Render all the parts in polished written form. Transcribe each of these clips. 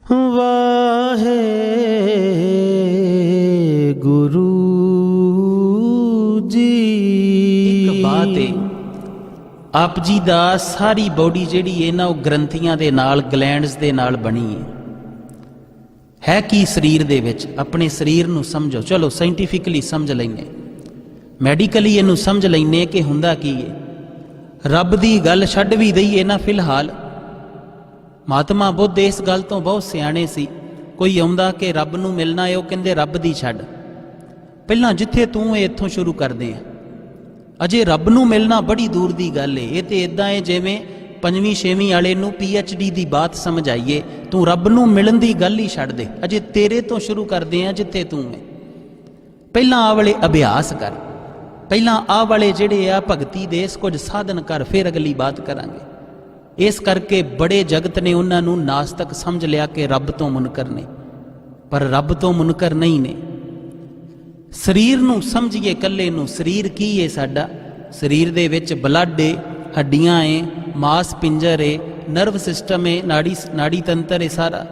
ਵਾਹਿਗੁਰੂ ਜੀ। ਇੱਕ ਬਾਤ ਹੈ, ਆਪ ਜੀ ਦਾ ਸਾਰੀ ਬੋਡੀ ਜਿਹੜੀ ਹੈ ਨਾ, ਉਹ ਗ੍ਰੰਥੀਆਂ ਦੇ ਨਾਲ, ਗਲੈਂਡਸ ਦੇ ਨਾਲ ਬਣੀ ਹੈ ਕੀ ਸਰੀਰ ਦੇ ਵਿੱਚ? ਆਪਣੇ ਸਰੀਰ ਨੂੰ ਸਮਝੋ। ਚਲੋ ਸਾਇੰਟੀਫਿਕਲੀ ਸਮਝ ਲੈਂਦੇ, ਮੈਡੀਕਲੀ ਇਹਨੂੰ ਸਮਝ ਲੈਂਦੇ ਕਿ ਹੁੰਦਾ ਕੀ ਹੈ। ਰੱਬ ਦੀ ਗੱਲ ਛੱਡ ਵੀ ਦਈਏ ਨਾ ਫਿਲਹਾਲ, ਮਹਾਤਮਾ ਬੁੱਧ ਇਸ ਗੱਲ ਤੋਂ ਬਹੁਤ ਸਿਆਣੇ ਸੀ। ਕੋਈ ਆਉਂਦਾ ਕਿ ਰੱਬ ਨੂੰ ਮਿਲਣਾ ਹੈ, ਉਹ ਕਹਿੰਦੇ ਰੱਬ ਦੀ ਛੱਡ, ਪਹਿਲਾਂ ਜਿੱਥੇ ਤੂੰ ਇੱਥੋਂ ਸ਼ੁਰੂ ਕਰਦੇ ਆ। ਅਜੇ ਰੱਬ ਨੂੰ ਮਿਲਣਾ ਬੜੀ ਦੂਰ ਦੀ ਗੱਲ ਏ। ਇਹ ਤੇ ਇਦਾਂ ਹੈ ਜਿਵੇਂ 5ਵੀਂ 6ਵੀਂ ਵਾਲੇ ਨੂੰ PhD ਦੀ ਬਾਤ ਸਮਝ ਆਈਏ। ਤੂੰ ਰੱਬ ਨੂੰ ਮਿਲਣ ਦੀ ਗੱਲ ਹੀ ਛੱਡ ਦੇ, ਅਜੇ ਤੇਰੇ ਤੋਂ ਸ਼ੁਰੂ ਕਰਦੇ ਆ ਜਿੱਥੇ ਤੂੰ ਹੈ। ਪਹਿਲਾਂ ਆਹ ਵਾਲੇ ਅਭਿਆਸ ਕਰ, ਪਹਿਲਾਂ ਆਹ ਵਾਲੇ ਜਿਹੜੇ ਆ ਭਗਤੀ ਦੇ ਇਸ ਕੁਝ ਸਾਧਨ ਕਰ, ਫਿਰ ਅਗਲੀ ਬਾਤ ਕਰਾਂਗੇ। ਇਸ ਕਰਕੇ ਬੜੇ ਜਗਤ ਨੇ ਉਹਨਾਂ ਨੂੰ ਨਾਸਤਕ ਸਮਝ ਲਿਆ ਕਿ ਰੱਬ ਤੋਂ ਮੁਨਕਰ ਨੇ, ਪਰ ਰੱਬ ਤੋਂ ਮੁਨਕਰ ਨਹੀਂ ਨੇ। ਸਰੀਰ ਨੂੰ ਸਮਝੀਏ ਇਕੱਲੇ ਨੂੰ। ਸਰੀਰ ਕੀ ਹੈ ਸਾਡਾ? ਸਰੀਰ ਦੇ ਵਿੱਚ ਬਲੱਡ ਏ, ਹੱਡੀਆਂ ਏ, ਮਾਸ ਪਿੰਜਰ ਏ, ਨਰਵ ਸਿਸਟਮ ਏ, ਨਾੜੀ ਤੰਤਰ ਏ ਸਾਰਾ,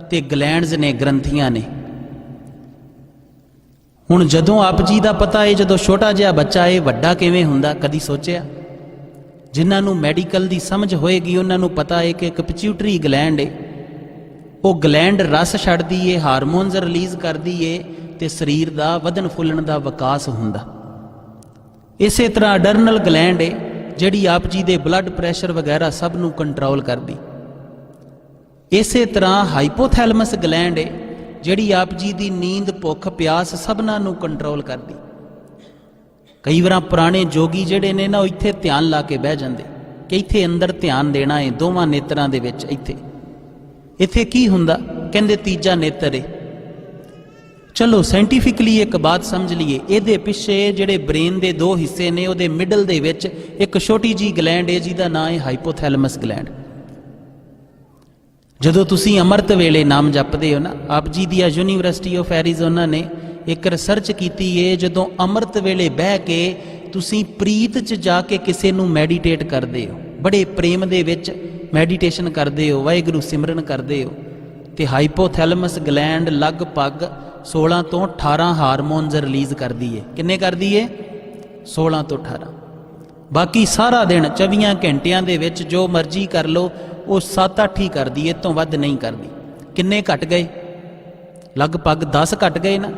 ਤੇ ਗਲੈਂਡਸ ਨੇ, ਗ੍ਰੰਥੀਆਂ ਨੇ। ਹੁਣ ਜਦੋਂ ਆਪ ਜੀ ਦਾ ਪਤਾ ਹੈ, ਜਦੋਂ ਛੋਟਾ ਜਿਹਾ ਬੱਚਾ ਏ ਵੱਡਾ ਕਿਵੇਂ ਹੁੰਦਾ, ਕਦੀ ਸੋਚਿਆ? ਜਿਨ੍ਹਾਂ ਨੂੰ ਮੈਡੀਕਲ ਦੀ ਸਮਝ ਹੋਏਗੀ ਉਹਨਾਂ ਨੂੰ ਪਤਾ ਹੈ ਕਿ ਇੱਕ ਪਿਚਿਊਟਰੀ ਗਲੈਂਡ ਏ, ਉਹ ਗਲੈਂਡ ਰਸ ਛੱਡਦੀ ਏ, ਹਾਰਮੋਨਸ ਰਿਲੀਜ਼ ਕਰਦੀ ਏ, ਤੇ ਸਰੀਰ ਦਾ ਵਧਣ ਫੁੱਲਣ ਦਾ ਵਿਕਾਸ ਹੁੰਦਾ। ਇਸੇ ਤਰ੍ਹਾਂ ਅਡਰਨਲ ਗਲੈਂਡ ਏ, ਜਿਹੜੀ ਆਪ ਜੀ ਦੇ ਬਲੱਡ ਪ੍ਰੈਸ਼ਰ ਵਗੈਰਾ ਸਭ ਨੂੰ ਕੰਟਰੋਲ ਕਰਦੀ। ਇਸੇ ਤਰ੍ਹਾਂ ਹਾਈਪੋਥੈਲਮਸ ਗਲੈਂਡ ਏ, ਜਿਹੜੀ ਆਪ ਜੀ ਦੀ ਨੀਂਦ, ਭੁੱਖ, ਪਿਆਸ ਸਭਨਾਂ ਨੂੰ ਕੰਟਰੋਲ ਕਰਦੀ। ਕਈ ਵਾਰ ਪੁਰਾਣੇ ਜੋਗੀ ਜਿਹੜੇ ਨੇ ਨਾ, ਉਹ ਇੱਥੇ ਧਿਆਨ ਲਾ ਕੇ ਬਹਿ ਜਾਂਦੇ ਕਿ ਇੱਥੇ ਅੰਦਰ ਧਿਆਨ ਦੇਣਾ ਹੈ, ਦੋਵਾਂ ਨੇਤਰਾਂ ਦੇ ਵਿੱਚ। ਇੱਥੇ ਕੀ ਹੁੰਦਾ? ਕਹਿੰਦੇ ਤੀਜਾ ਨੇਤਰ ਏ। ਚਲੋ ਸਾਇੰਟੀਫਿਕਲੀ ਇੱਕ ਬਾਤ ਸਮਝ ਲਈਏ, ਇਹਦੇ ਪਿੱਛੇ ਜਿਹੜੇ ਬ੍ਰੇਨ ਦੇ ਦੋ ਹਿੱਸੇ ਨੇ, ਉਹਦੇ ਮਿਡਲ ਦੇ ਵਿੱਚ ਇੱਕ ਛੋਟੀ ਜੀ ਗਲੈਂਡ ਹੈ ਜਿਹਦਾ ਨਾਮ ਹੈ ਹਾਈਪੋਥੈਲਮਸ ਗਲੈਂਡ। ਜਦੋਂ ਤੁਸੀਂ ਅੰਮ੍ਰਿਤ ਵੇਲੇ ਨਾਮ ਜਪਦੇ ਹੋ ਨਾ, ਆਪ ਜੀ ਦੀ ਯੂਨੀਵਰਸਿਟੀ ਆਫ ਐਰੀਜ਼ੋਨਾ ਨੇ ਇੱਕ ਰਿਸਰਚ ਕੀਤੀ ਹੈ, ਜਦੋਂ ਅੰਮ੍ਰਿਤ ਵੇਲੇ ਬਹਿ ਕੇ ਤੁਸੀਂ ਪ੍ਰੀਤ 'ਚ ਜਾ ਕੇ ਕਿਸੇ ਨੂੰ ਮੈਡੀਟੇਟ ਕਰਦੇ ਹੋ, ਬੜੇ ਪ੍ਰੇਮ ਦੇ ਵਿੱਚ ਮੈਡੀਟੇਸ਼ਨ ਕਰਦੇ ਹੋ, ਵਾਹਿਗੁਰੂ ਸਿਮਰਨ ਕਰਦੇ ਹੋ, ਤੇ ਹਾਈਪੋਥੈਲਮਸ ਗਲੈਂਡ ਲਗਭਗ 16 ਤੋਂ 18 ਹਾਰਮੋਨਸ ਰਿਲੀਜ਼ ਕਰਦੀ ਹੈ। ਕਿੰਨੇ ਕਰਦੀ ਹੈ? 16 ਤੋਂ 18। ਬਾਕੀ ਸਾਰਾ ਦਿਨ 24 ਘੰਟਿਆਂ ਦੇ ਵਿੱਚ ਜੋ ਮਰਜ਼ੀ ਕਰ ਲਓ, ਉਹ 7-8 ਹੀ ਕਰਦੀ, ਇਹ ਤੋਂ ਵੱਧ ਨਹੀਂ ਕਰਦੀ। ਕਿੰਨੇ ਘਟ ਗਏ? ਲਗਭਗ 10 ਘਟ ਗਏ ਨਾ।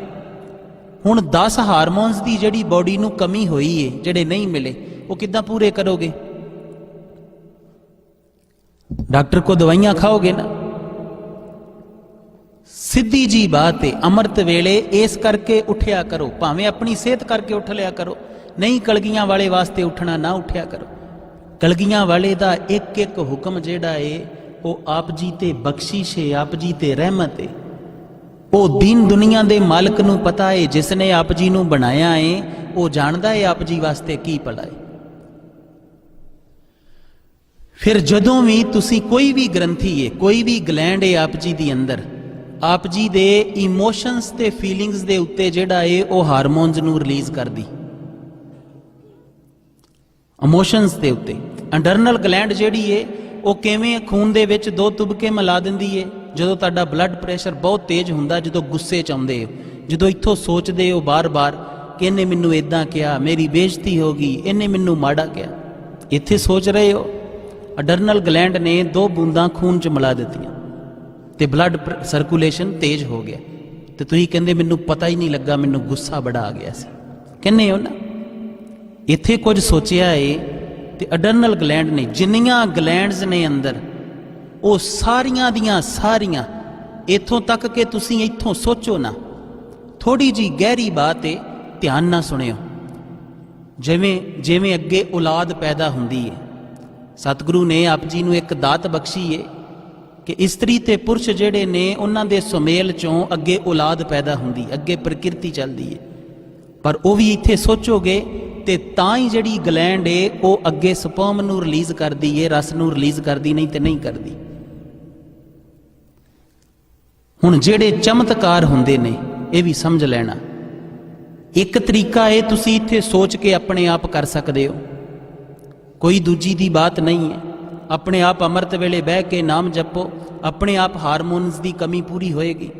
ਹੁਣ 10 ਹਾਰਮੋਨਸ ਦੀ ਜਿਹੜੀ ਬੋਡੀ ਨੂੰ ਕਮੀ ਹੋਈ ਏ, ਜਿਹੜੇ ਨਹੀਂ ਮਿਲੇ, ਉਹ ਕਿੱਦਾਂ ਪੂਰੇ ਕਰੋਗੇ? ਡਾਕਟਰ ਕੋ ਦਵਾਈਆਂ ਖਾਓਗੇ ਨਾ। ਸਿੱਧੀ ਜੀ ਬਾਤ ਹੈ, ਅੰਮ੍ਰਿਤ ਵੇਲੇ ਇਸ ਕਰਕੇ ਉੱਠਿਆ ਕਰੋ, ਭਾਵੇਂ ਆਪਣੀ ਸਿਹਤ ਕਰਕੇ ਉੱਠ ਲਿਆ ਕਰੋ, ਨਹੀਂ ਕਲਗੀਆਂ ਵਾਲੇ ਵਾਸਤੇ ਉੱਠਣਾ, ਨਾ ਉੱਠਿਆ ਕਰੋ। ਕਲਗੀਆਂ ਵਾਲੇ ਦਾ ਇੱਕ ਇੱਕ ਹੁਕਮ ਜਿਹੜਾ ਏ, ਉਹ ਆਪ ਜੀ ਤੇ ਬਖਸ਼ਿਸ਼ ਹੈ, ਆਪ ਜੀ ਤੇ ਰਹਿਮਤ ਹੈ। ਉਹ ਦੀਨ ਦੁਨੀਆ ਦੇ ਮਾਲਕ ਨੂੰ ਪਤਾ ਹੈ, ਜਿਸ ਨੇ ਆਪ ਜੀ ਨੂੰ ਬਣਾਇਆ ਹੈ, ਉਹ ਜਾਣਦਾ ਹੈ ਆਪ ਜੀ ਵਾਸਤੇ ਕੀ ਭਲਾ ਹੈ। ਫਿਰ ਜਦੋਂ ਵੀ ਤੁਸੀਂ ਕੋਈ ਵੀ ਗ੍ਰੰਥੀ ਹੈ, ਕੋਈ ਵੀ ਗਲੈਂਡ ਹੈ ਆਪ ਜੀ ਦੀ ਅੰਦਰ, ਆਪ ਜੀ ਦੇ ਇਮੋਸ਼ਨਸ ਤੇ ਫੀਲਿੰਗਸ ਦੇ ਉੱਤੇ ਜਿਹੜਾ ਏ, ਉਹ ਹਾਰਮੋਨਸ ਨੂੰ ਰਿਲੀਜ਼ ਕਰਦੀ। ਇਮੋਸ਼ਨਸ ਦੇ ਉੱਤੇ ਅਡਰਨਲ ਗਲੈਂਡ ਜਿਹੜੀ ਏ, ਉਹ ਕਿਵੇਂ ਖੂਨ ਦੇ ਵਿੱਚ 2 ਤੁਬਕੇ ਮਿਲਾ ਦਿੰਦੀ ਏ। ਜਦੋਂ ਤੁਹਾਡਾ ਬਲੱਡ ਪ੍ਰੈਸ਼ਰ ਬਹੁਤ ਤੇਜ਼ ਹੁੰਦਾ, ਜਦੋਂ ਗੁੱਸੇ 'ਚ ਆਉਂਦੇ ਹੋ, ਜਦੋਂ ਇੱਥੋਂ ਸੋਚਦੇ ਹੋ ਬਾਰ-ਬਾਰ ਕਿ ਇਹਨੇ ਮੈਨੂੰ ਇਦਾਂ ਕਿਹਾ, ਮੇਰੀ ਬੇਇੱਜ਼ਤੀ ਹੋ ਗਈ, ਇਹਨੇ ਮੈਨੂੰ ਮਾੜਾ ਕਿਹਾ, ਇੱਥੇ ਸੋਚ ਰਹੇ ਹੋ, ਅਡਰਨਲ ਗਲੈਂਡ ਨੇ 2 ਬੂੰਦਾਂ ਖੂਨ 'ਚ ਮਿਲਾ ਦਿੱਤੀਆਂ ਤੇ ਬਲੱਡ ਸਰਕੂਲੇਸ਼ਨ ਤੇਜ਼ ਹੋ ਗਿਆ, ਤੇ ਤੁਸੀਂ ਕਹਿੰਦੇ ਮੈਨੂੰ ਪਤਾ ਹੀ ਨਹੀਂ ਲੱਗਾ, ਮੈਨੂੰ ਗੁੱਸਾ ਬੜਾ ਆ ਗਿਆ ਸੀ। ਕਹਿੰਦੇ ਹੋ ਨਾ, ਇੱਥੇ ਕੁਝ ਸੋਚਿਆ ਏ, ਤੇ ਅਡਰਨਲ ਗਲੈਂਡ ਨੇ, ਜਿੰਨੀਆਂ ਗਲੈਂਡਸ ਨੇ ਅੰਦਰ, ਉਹ ਸਾਰੀਆਂ ਦੀਆਂ ਸਾਰੀਆਂ, ਇੱਥੋਂ ਤੱਕ ਕਿ ਤੁਸੀਂ ਇੱਥੋਂ ਸੋਚੋ ਨਾ, ਥੋੜੀ ਜੀ ਗਹਿਰੀ ਬਾਤ ਏ, ਧਿਆਨ ਨਾਲ ਸੁਣਿਓ। ਜਿਵੇਂ ਅੱਗੇ ਔਲਾਦ ਪੈਦਾ ਹੁੰਦੀ ਏ, ਸਤਿਗੁਰੂ ਨੇ ਆਪ ਜੀ ਨੂੰ ਇੱਕ ਦਾਤ ਬਖਸ਼ੀ ਏ ਕਿ ਇਸਤਰੀ ਤੇ ਪੁਰਸ਼ ਜਿਹੜੇ ਨੇ, ਉਹਨਾਂ ਦੇ ਸੁਮੇਲ ਚੋਂ ਅੱਗੇ ਔਲਾਦ ਪੈਦਾ ਹੁੰਦੀ, ਅੱਗੇ ਪ੍ਰਕਿਰਤੀ ਚੱਲਦੀ ਏ। ਪਰ ਉਹ ਵੀ ਇੱਥੇ ਸੋਚੋਗੇ ਤੇ ਤਾਂ ਹੀ ਜਿਹੜੀ ਗਲੈਂਡ ਏ, ਉਹ ਅੱਗੇ ਸਪਰਮ ਨੂੰ ਰਿਲੀਜ਼ ਕਰਦੀ ਏ, ਰਸ ਨੂੰ ਰਿਲੀਜ਼ ਕਰਦੀ, ਨਹੀਂ ਤੇ ਨਹੀਂ ਕਰਦੀ। ਹੁਣ ਜਿਹੜੇ ਚਮਤਕਾਰ ਹੁੰਦੇ ਨੇ, ਇਹ ਵੀ ਸਮਝ ਲੈਣਾ। ਇੱਕ ਤਰੀਕਾ ਇਹ ਤੁਸੀਂ ਇੱਥੇ ਸੋਚ ਕੇ ਆਪਣੇ ਆਪ ਕਰ ਸਕਦੇ ਹੋ, ਕੋਈ ਦੂਜੀ ਦੀ ਬਾਤ ਨਹੀਂ ਹੈ। ਆਪਣੇ ਆਪ ਅੰਮ੍ਰਿਤ ਵੇਲੇ ਬਹਿ ਕੇ ਨਾਮ ਜਪੋ, ਆਪਣੇ ਆਪ ਹਾਰਮੋਨਸ ਦੀ ਕਮੀ ਪੂਰੀ ਹੋਏਗੀ।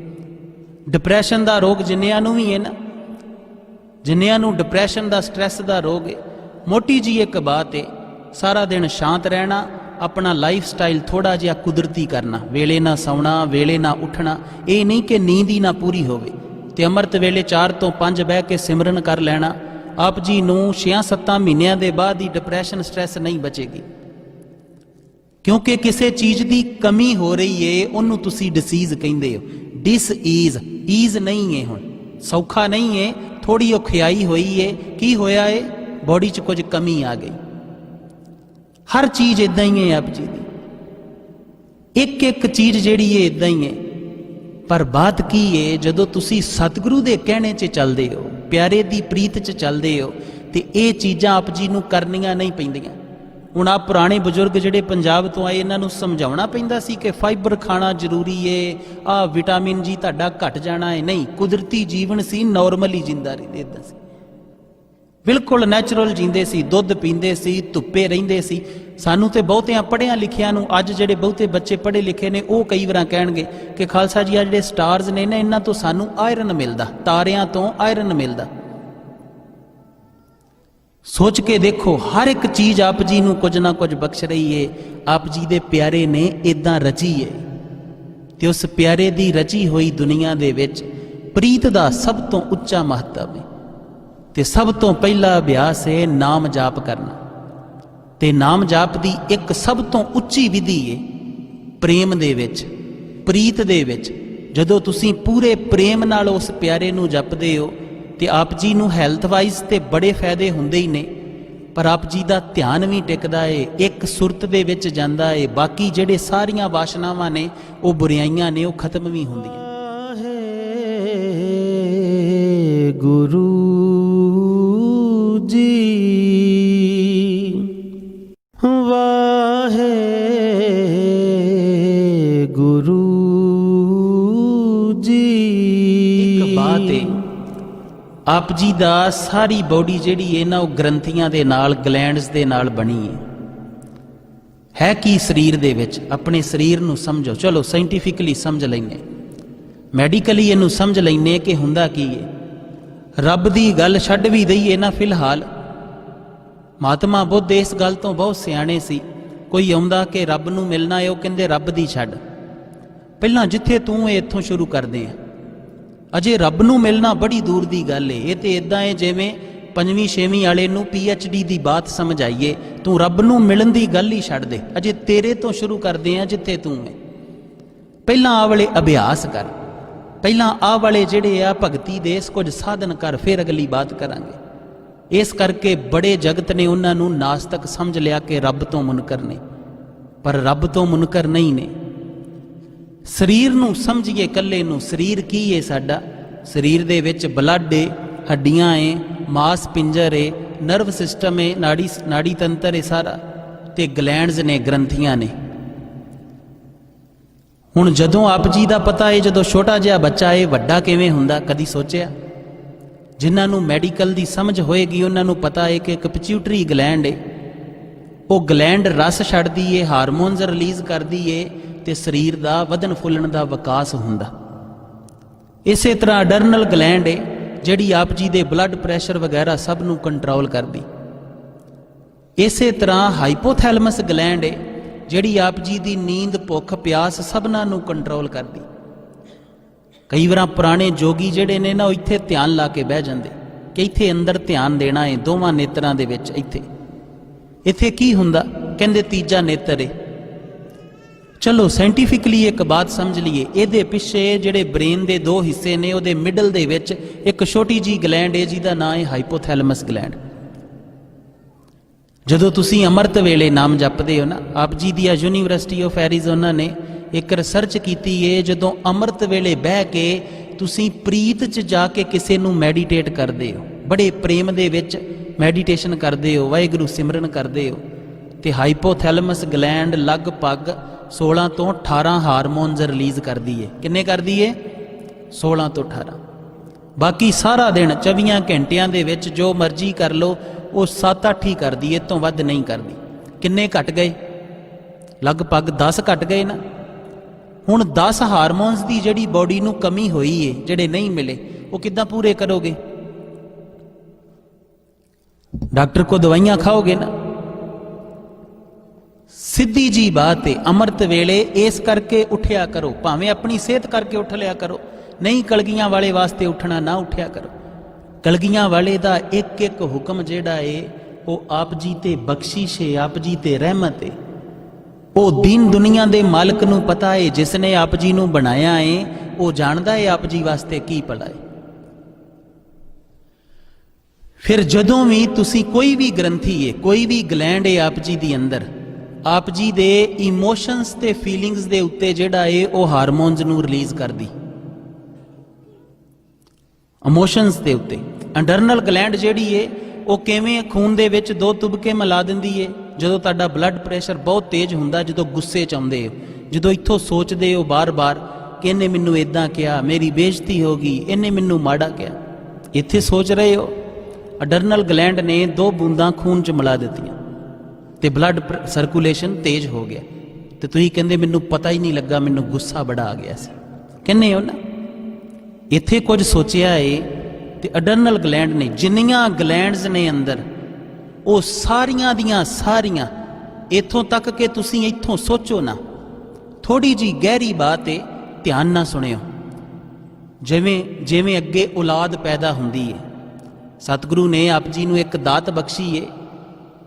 ਡਿਪਰੈਸ਼ਨ ਦਾ ਰੋਗ ਜਿੰਨਿਆਂ ਨੂੰ ਵੀ ਹੈ ਨਾ, ਜਿੰਨਿਆਂ ਨੂੰ ਡਿਪਰੈਸ਼ਨ ਦਾ, ਸਟ੍ਰੈਸ ਦਾ ਰੋਗ ਹੈ, ਮੋਟੀ ਜੀ ਇੱਕ ਬਾਤ ਹੈ, ਸਾਰਾ ਦਿਨ ਸ਼ਾਂਤ ਰਹਿਣਾ, ਆਪਣਾ ਲਾਈਫ ਸਟਾਈਲ ਥੋੜਾ ਜਿਹਾ ਕੁਦਰਤੀ ਕਰਨਾ, ਵੇਲੇ ਨਾ ਸੌਣਾ, ਵੇਲੇ ਨਾ ਉੱਠਣਾ। ਇਹ ਨਹੀਂ ਕਿ ਨੀਂਦ ਹੀ ਨਾ ਪੂਰੀ ਹੋਵੇ, ਤੇ ਅੰਮ੍ਰਿਤ ਵੇਲੇ 4 ਤੋਂ 5 ਬਹਿ ਕੇ ਸਿਮਰਨ ਕਰ ਲੈਣਾ। ਆਪ ਜੀ ਨੂੰ 6-7 ਮਹੀਨਿਆਂ ਦੇ ਬਾਅਦ ਹੀ ਡਿਪਰੈਸ਼ਨ, ਸਟ੍ਰੈਸ ਨਹੀਂ ਬਚੇਗੀ, ਕਿਉਂਕਿ ਕਿਸੇ ਚੀਜ਼ ਦੀ ਕਮੀ ਹੋ ਰਹੀ ਏ, ਉਹਨੂੰ ਤੁਸੀਂ ਡਿਸੀਜ਼ ਕਹਿੰਦੇ ਹੋ। ਡਿਸ ਈਜ਼ ਨਹੀਂ ਏ, ਹੁਣ ਸੌਖਾ ਨਹੀਂ ਏ, ਥੋੜੀ ਔਖਿਆਈ ਹੋਈ ਏ। ਕੀ ਹੋਇਆ ਏ? ਬੋਡੀ 'ਚ ਕੁਝ ਕਮੀ ਆ ਗਈ। ਹਰ ਚੀਜ਼ ਇਦਾਂ ਹੀ ਹੈ ਆਪ ਜੀ ਦੀ, ਇੱਕ ਇੱਕ ਚੀਜ਼ ਜਿਹੜੀ ਏ ਇਦਾਂ ਹੀ ਹੈ। ਪਰ ਬਾਤ ਕੀ ਏ, ਜਦੋਂ ਤੁਸੀਂ ਸਤਿਗੁਰੂ ਦੇ ਕਹਿਣੇ 'ਚ ਚੱਲਦੇ ਹੋ, ਪਿਆਰੇ ਦੀ ਪ੍ਰੀਤ 'ਚ ਚੱਲਦੇ ਹੋ, ਤੇ ਇਹ ਚੀਜ਼ਾਂ ਆਪ ਜੀ ਨੂੰ ਕਰਨੀਆਂ ਨਹੀਂ ਪੈਂਦੀਆਂ। ਹੁਣ ਆਪ ਪੁਰਾਣੇ ਬਜ਼ੁਰਗ ਜਿਹੜੇ ਪੰਜਾਬ ਤੋਂ ਆਏ, ਇਹਨਾਂ ਨੂੰ ਸਮਝਾਉਣਾ ਪੈਂਦਾ ਸੀ ਕਿ ਫਾਈਬਰ ਖਾਣਾ ਜ਼ਰੂਰੀ ਏ, ਆਹ ਵਿਟਾਮਿਨ ਜੀ ਤੁਹਾਡਾ ਘਟ ਜਾਣਾ ਹੈ। ਨਹੀਂ, ਕੁਦਰਤੀ ਜੀਵਨ ਸੀ, ਨੋਰਮਲੀ ਜਿੰਦਾ ਰਹਿੰਦੇ, ਇਦਾਂ ਸੀ, ਬਿਲਕੁਲ ਨੈਚੁਰਲ ਜੀਂਦੇ ਸੀ, ਦੁੱਧ ਪੀਂਦੇ ਸੀ, ਧੁੱਪੇ ਰਹਿੰਦੇ ਸੀ। ਸਾਨੂੰ ਤੇ ਬਹੁਤਿਆਂ ਪੜ੍ਹਿਆਂ ਲਿਖਿਆਂ ਨੂੰ, ਅੱਜ ਜਿਹੜੇ ਬਹੁਤੇ ਬੱਚੇ ਪੜ੍ਹੇ ਲਿਖੇ ਨੇ, ਉਹ ਕਈ ਵਾਰ ਕਹਿਣਗੇ ਕਿ ਖਾਲਸਾ ਜੀ ਆ ਜਿਹੜੇ ਸਟਾਰਸ ਨੇ ਨਾ, ਇਹਨਾਂ ਤੋਂ ਸਾਨੂੰ ਆਇਰਨ ਮਿਲਦਾ, ਤਾਰਿਆਂ ਤੋਂ ਆਇਰਨ ਮਿਲਦਾ। ਸੋਚ ਕੇ ਦੇਖੋ, ਹਰ ਇੱਕ ਚੀਜ਼ ਆਪ ਜੀ ਨੂੰ ਕੁਝ ਨਾ ਕੁਝ ਬਖਸ਼ ਰਹੀ ਏ। ਆਪ ਜੀ ਦੇ ਪਿਆਰੇ ਨੇ ਇਦਾਂ ਰਚੀ ਏ, ਤੇ ਉਸ ਪਿਆਰੇ ਦੀ ਰਚੀ ਹੋਈ ਦੁਨੀਆ ਦੇ ਵਿੱਚ ਪ੍ਰੀਤ ਦਾ ਸਭ ਤੋਂ ਉੱਚਾ ਮਹੱਤਵ ਹੈ, ਤੇ ਸਭ ਤੋਂ ਪਹਿਲਾ ਅਭਿਆਸ ਹੈ ਨਾਮ ਜਾਪ ਕਰਨਾ। ਤੇ ਨਾਮ ਜਾਪ ਦੀ ਇੱਕ ਸਭ ਤੋਂ ਉੱਚੀ ਵਿਧੀ ਹੈ ਪ੍ਰੇਮ ਦੇ ਵਿੱਚ, ਪ੍ਰੀਤ ਦੇ ਵਿੱਚ। ਜਦੋਂ ਤੁਸੀਂ ਪੂਰੇ ਪ੍ਰੇਮ ਨਾਲ ਉਸ ਪਿਆਰੇ ਨੂੰ ਜਪਦੇ ਹੋ, ਤੇ ਆਪ ਜੀ ਨੂੰ ਹੈਲਥ ਵਾਈਜ਼ ਤੇ ਬੜੇ ਫਾਇਦੇ ਹੁੰਦੇ ਹੀ ਨੇ, ਪਰ ਆਪ ਜੀ ਦਾ ਧਿਆਨ ਵੀ ਟਿਕਦਾ ਏ, ਇੱਕ ਸੁਰਤ ਦੇ ਵਿੱਚ ਜਾਂਦਾ ਏ। ਬਾਕੀ ਜਿਹੜੇ ਸਾਰੀਆਂ ਵਾਸ਼ਨਾਵਾਂ ਨੇ, ਉਹ ਬੁਰਾਈਆਂ ਨੇ, ਉਹ ਖਤਮ ਵੀ ਹੁੰਦੀਆਂ। ਗੁਰੂ ਜੀ ਵਾਹੇ ਗੁਰੂ ਜੀ। ਇੱਕ ਬਾਤ ਏ, ਆਪ ਜੀ ਦਾ ਸਾਰੀ ਬੋਡੀ ਜਿਹੜੀ ਹੈ ਨਾ, ਉਹ ਗ੍ਰੰਥੀਆਂ ਦੇ ਨਾਲ, ਗਲੈਂਡਸ ਦੇ ਨਾਲ ਬਣੀ ਹੈ ਕੀ ਸਰੀਰ ਦੇ ਵਿੱਚ। ਆਪਣੇ ਸਰੀਰ ਨੂੰ ਸਮਝੋ। ਚਲੋ ਸਾਇੰਟੀਫਿਕਲੀ ਸਮਝ ਲੈਂਦੇ, ਮੈਡੀਕਲੀ ਇਹਨੂੰ ਸਮਝ ਲੈਂਦੇ ਕਿ ਹੁੰਦਾ ਕੀ ਹੈ। ਰੱਬ ਦੀ ਗੱਲ ਛੱਡ ਵੀ ਦਈਏ ਨਾ, ਫਿਲਹਾਲ ਮਹਾਤਮਾ ਬੁੱਧ ਇਸ ਗੱਲ ਤੋਂ ਬਹੁਤ ਸਿਆਣੇ ਸੀ। ਕੋਈ ਆਉਂਦਾ ਕਿ ਰੱਬ ਨੂੰ ਮਿਲਣਾ ਹੈ, ਉਹ ਕਹਿੰਦੇ ਰੱਬ ਦੀ ਛੱਡ, ਪਹਿਲਾਂ ਜਿੱਥੇ ਤੂੰ ਹੈ ਇੱਥੋਂ ਸ਼ੁਰੂ ਕਰਦੇ ਆ। ਅਜੇ ਰੱਬ ਨੂੰ ਮਿਲਣਾ ਬੜੀ ਦੂਰ ਦੀ ਗੱਲ ਏ। ਇਹ ਤੇ ਇਦਾਂ ਹੈ ਜਿਵੇਂ 5ਵੀਂ 6ਵੀਂ ਵਾਲੇ ਨੂੰ PhD ਦੀ ਬਾਤ ਸਮਝ ਆਈਏ। ਤੂੰ ਰੱਬ ਨੂੰ ਮਿਲਣ ਦੀ ਗੱਲ ਹੀ ਛੱਡ ਦੇ, ਅਜੇ ਤੇਰੇ ਤੋਂ ਸ਼ੁਰੂ ਕਰਦੇ ਆ ਜਿੱਥੇ ਤੂੰ ਹੈ। ਪਹਿਲਾਂ ਆਹ ਵਾਲੇ ਅਭਿਆਸ ਕਰ, ਪਹਿਲਾਂ ਆਹ ਵਾਲੇ ਜਿਹੜੇ ਆ ਭਗਤੀ ਦੇ ਕੁਝ ਸਾਧਨ ਕਰ, ਫਿਰ ਅਗਲੀ ਬਾਤ ਕਰਾਂਗੇ। ਇਸ ਕਰਕੇ ਬੜੇ ਜਗਤ ਨੇ ਉਹਨਾਂ ਨੂੰ ਨਾਸਤਕ ਸਮਝ ਲਿਆ ਕਿ ਰੱਬ ਤੋਂ ਮੁਨਕਰ ਨੇ, ਪਰ ਰੱਬ ਤੋਂ ਮੁਨਕਰ ਨਹੀਂ ਨੇ। ਸਰੀਰ ਨੂੰ ਸਮਝੀਏ ਇਕੱਲੇ ਨੂੰ। ਸਰੀਰ ਕੀ ਹੈ ਸਾਡਾ? ਸਰੀਰ ਦੇ ਵਿੱਚ ਬਲੱਡ ਏ, ਹੱਡੀਆਂ ਏ, ਮਾਸ ਪਿੰਜਰ ਏ, ਨਰਵ ਸਿਸਟਮ ਏ, ਨਾੜੀ ਤੰਤਰ ਏ ਸਾਰਾ, ਤੇ ਗਲੈਂਡਸ ਨੇ, ਗ੍ਰੰਥੀਆਂ ਨੇ। ਹੁਣ ਜਦੋਂ ਆਪ ਜੀ ਦਾ ਪਤਾ ਹੈ, ਜਦੋਂ ਛੋਟਾ ਜਿਹਾ ਬੱਚਾ ਏ, ਵੱਡਾ ਕਿਵੇਂ ਹੁੰਦਾ, ਕਦੀ ਸੋਚਿਆ? ਜਿਨ੍ਹਾਂ ਨੂੰ ਮੈਡੀਕਲ ਦੀ ਸਮਝ ਹੋਏਗੀ ਉਹਨਾਂ ਨੂੰ ਪਤਾ ਹੈ ਕਿ ਇੱਕ ਪਿਚਿਊਟਰੀ ਗਲੈਂਡ ਏ, ਉਹ ਗਲੈਂਡ ਰਸ ਛੱਡਦੀ ਏ, ਹਾਰਮੋਨਸ ਰਿਲੀਜ਼ ਕਰਦੀ ਏ, ਤੇ ਸਰੀਰ ਦਾ ਵਧਣ ਫੁੱਲਣ ਦਾ ਵਿਕਾਸ ਹੁੰਦਾ। ਇਸੇ ਤਰ੍ਹਾਂ ਅਡਰਨਲ ਗਲੈਂਡ ਏ, ਜਿਹੜੀ ਆਪ ਜੀ ਦੇ ਬਲੱਡ ਪ੍ਰੈਸ਼ਰ ਵਗੈਰਾ ਸਭ ਨੂੰ ਕੰਟਰੋਲ ਕਰਦੀ। ਇਸੇ ਤਰ੍ਹਾਂ ਹਾਈਪੋਥੈਲਮਸ ਗਲੈਂਡ ਏ, ਜਿਹੜੀ ਆਪ ਜੀ ਦੀ ਨੀਂਦ, ਭੁੱਖ, ਪਿਆਸ ਸਭਨਾਂ ਨੂੰ ਕੰਟਰੋਲ ਕਰਦੀ। ਕਈ ਵਾਰ ਪੁਰਾਣੇ ਜੋਗੀ ਜਿਹੜੇ ਨੇ ਨਾ, ਉਹ ਇੱਥੇ ਧਿਆਨ ਲਾ ਕੇ ਬਹਿ ਜਾਂਦੇ ਕਿ ਇੱਥੇ ਅੰਦਰ ਧਿਆਨ ਦੇਣਾ ਹੈ, ਦੋਵਾਂ ਨੇਤਰਾਂ ਦੇ ਵਿੱਚ। ਇੱਥੇ ਕੀ ਹੁੰਦਾ? ਕਹਿੰਦੇ ਤੀਜਾ ਨੇਤਰ ਏ। ਚਲੋ ਸਾਇੰਟੀਫਿਕਲੀ ਇੱਕ ਬਾਤ ਸਮਝ ਲਈਏ, ਇਹਦੇ ਪਿੱਛੇ ਜਿਹੜੇ ਬ੍ਰੇਨ ਦੇ 2 ਹਿੱਸੇ ਨੇ, ਉਹਦੇ ਮਿਡਲ ਦੇ ਵਿੱਚ ਇੱਕ ਛੋਟੀ ਜੀ ਗਲੈਂਡ ਹੈ ਜਿਹਦਾ ਨਾਮ ਹੈ ਹਾਈਪੋਥੈਲਮਸ ਗਲੈਂਡ। ਜਦੋਂ ਤੁਸੀਂ ਅੰਮ੍ਰਿਤ ਵੇਲੇ ਨਾਮ ਜਪਦੇ ਹੋ ਨਾ, ਆਪ ਜੀ ਦੀ ਯੂਨੀਵਰਸਿਟੀ ਆਫ ਐਰੀਜ਼ੋਨਾ ਨੇ ਇੱਕ ਰਿਸਰਚ ਕੀਤੀ ਹੈ, ਜਦੋਂ ਅੰਮ੍ਰਿਤ ਵੇਲੇ ਬਹਿ ਕੇ ਤੁਸੀਂ ਪ੍ਰੀਤ 'ਚ ਜਾ ਕੇ ਕਿਸੇ ਨੂੰ ਮੈਡੀਟੇਟ ਕਰਦੇ ਹੋ, ਬੜੇ ਪ੍ਰੇਮ ਦੇ ਵਿੱਚ ਮੈਡੀਟੇਸ਼ਨ ਕਰਦੇ ਹੋ, ਵਾਹਿਗੁਰੂ ਸਿਮਰਨ ਕਰਦੇ ਹੋ, ਤੇ ਹਾਈਪੋਥੈਲਮਸ ਗਲੈਂਡ ਲਗਭਗ 16 ਤੋਂ 18 ਹਾਰਮੋਨਸ ਰਿਲੀਜ਼ ਕਰਦੀ ਹੈ। ਕਿੰਨੇ ਕਰਦੀ ਹੈ? 16 ਤੋਂ 18। ਬਾਕੀ ਸਾਰਾ ਦਿਨ 24 ਘੰਟਿਆਂ ਦੇ ਵਿੱਚ ਜੋ ਮਰਜ਼ੀ ਕਰ ਲਓ, ਉਹ 7-8 ਹੀ ਕਰਦੀ ਹੈ, ਤੋਂ ਵੱਧ ਨਹੀਂ ਕਰਦੀ। ਕਿੰਨੇ ਘਟ ਗਏ? ਲਗਭਗ 10 ਘਟ ਗਏ ਨਾ। ਹੁਣ 10 ਹਾਰਮੋਨਸ ਦੀ ਜਿਹੜੀ ਬੋਡੀ ਨੂੰ ਕਮੀ ਹੋਈ ਏ, ਜਿਹੜੇ ਨਹੀਂ ਮਿਲੇ, ਉਹ ਕਿੱਦਾਂ ਪੂਰੇ ਕਰੋਗੇ? ਡਾਕਟਰ ਕੋ ਦਵਾਈਆਂ ਖਾਓਗੇ ਨਾ। ਸਿੱਧੀ ਜੀ ਬਾਤ ਏ, ਅੰਮ੍ਰਿਤ ਵੇਲੇ ਇਸ ਕਰਕੇ ਉੱਠਿਆ ਕਰੋ, ਭਾਵੇਂ ਆਪਣੀ ਸਿਹਤ ਕਰਕੇ ਉੱਠ ਲਿਆ ਕਰੋ, ਨਹੀਂ ਕਲਗੀਆਂ ਵਾਲੇ ਵਾਸਤੇ ਉੱਠਣਾ, ਨਾ ਉੱਠਿਆ ਕਰੋ। ਕਲਗੀਆਂ ਵਾਲੇ ਦਾ ਇੱਕ ਇੱਕ ਹੁਕਮ ਜਿਹੜਾ ਏ ਉਹ ਆਪ ਜੀ ਤੇ ਬਖਸ਼ਿਸ਼ ਏ, ਆਪ ਜੀ ਤੇ ਰਹਿਮਤ ਏ। ਉਹ ਦੀਨ ਦੁਨੀਆ ਦੇ ਮਾਲਕ ਨੂੰ ਪਤਾ ਏ, ਜਿਸ ਨੇ ਆਪ ਜੀ ਨੂੰ ਬਣਾਇਆ ਏ, ਉਹ ਜਾਣਦਾ ਏ ਆਪ ਜੀ ਵਾਸਤੇ ਕੀ ਭਲਾ ਏ। ਫਿਰ ਜਦੋਂ ਵੀ ਤੁਸੀਂ ਕੋਈ ਵੀ ਗ੍ਰੰਥੀ ਏ, ਕੋਈ ਵੀ ਗਲੈਂਡ ਏ ਆਪ ਜੀ ਦੀ ਅੰਦਰ, ਆਪ ਜੀ ਦੇ ਇਮੋਸ਼ਨਸ ਤੇ ਫੀਲਿੰਗਸ ਦੇ ਉੱਤੇ ਜਿਹੜਾ ਏ ਉਹ ਹਾਰਮੋਨਸ ਨੂੰ ਰਿਲੀਜ਼ ਕਰਦੀ। ਇਮੋਸ਼ਨਸ ਦੇ ਉੱਤੇ ਅਡਰਨਲ ਗਲੈਂਡ ਜਿਹੜੀ ਏ ਉਹ ਕਿਵੇਂ ਖੂਨ ਦੇ ਵਿੱਚ 2 ਤੁਬਕੇ ਮਿਲਾ ਦਿੰਦੀ ਏ। ਜਦੋਂ ਤੁਹਾਡਾ ਬਲੱਡ ਪ੍ਰੈਸ਼ਰ ਬਹੁਤ ਤੇਜ਼ ਹੁੰਦਾ, ਜਦੋਂ ਗੁੱਸੇ ਚ ਆਉਂਦੇ ਹੋ, ਜਦੋਂ ਇੱਥੋਂ ਸੋਚਦੇ ਹੋ ਬਾਰ-ਬਾਰ ਕਿ ਇਹਨੇ ਮੈਨੂੰ ਇਦਾਂ ਕਿਹਾ, ਮੇਰੀ ਬੇਇੱਜ਼ਤੀ ਹੋ ਗਈ, ਇਹਨੇ ਮੈਨੂੰ ਮਾੜਾ ਕਿਹਾ, ਇੱਥੇ ਸੋਚ ਰਹੇ ਹੋ, ਅਡਰਨਲ ਗਲੈਂਡ ਨੇ 2 ਬੂੰਦਾਂ ਖੂਨ ਚ ਮਿਲਾ ਦਿੱਤੀਆਂ ਤੇ ਬਲੱਡ ਸਰਕੂਲੇਸ਼ਨ ਤੇਜ਼ ਹੋ ਗਿਆ, ਤੇ ਤੁਸੀਂ ਕਹਿੰਦੇ ਮੈਨੂੰ ਪਤਾ ਹੀ ਨਹੀਂ ਲੱਗਾ, ਮੈਨੂੰ ਗੁੱਸਾ ਬੜਾ ਆ ਗਿਆ ਸੀ। ਕਹਿੰਦੇ ਹੋ ਨਾ, ਇੱਥੇ ਕੁਝ ਸੋਚਿਆ ਏ ਤੇ ਅਡਰਨਲ ਗਲੈਂਡ ਨੇ, ਜਿੰਨੀਆਂ ਗਲੈਂਡਸ ਨੇ ਅੰਦਰ, ਉਹ ਸਾਰੀਆਂ ਦੀਆਂ ਸਾਰੀਆਂ, ਇੱਥੋਂ ਤੱਕ ਕਿ ਤੁਸੀਂ ਇੱਥੋਂ ਸੋਚੋ ਨਾ, ਥੋੜੀ ਜੀ ਗਹਿਰੀ ਬਾਤ ਏ, ਧਿਆਨ ਨਾਲ ਸੁਣਿਓ। ਜਿਵੇਂ ਜਿਵੇਂ ਅੱਗੇ ਔਲਾਦ ਪੈਦਾ ਹੁੰਦੀ ਏ, ਸਤਿਗੁਰੂ ਨੇ ਆਪ ਜੀ ਨੂੰ ਇੱਕ ਦਾਤ ਬਖਸ਼ੀ ਏ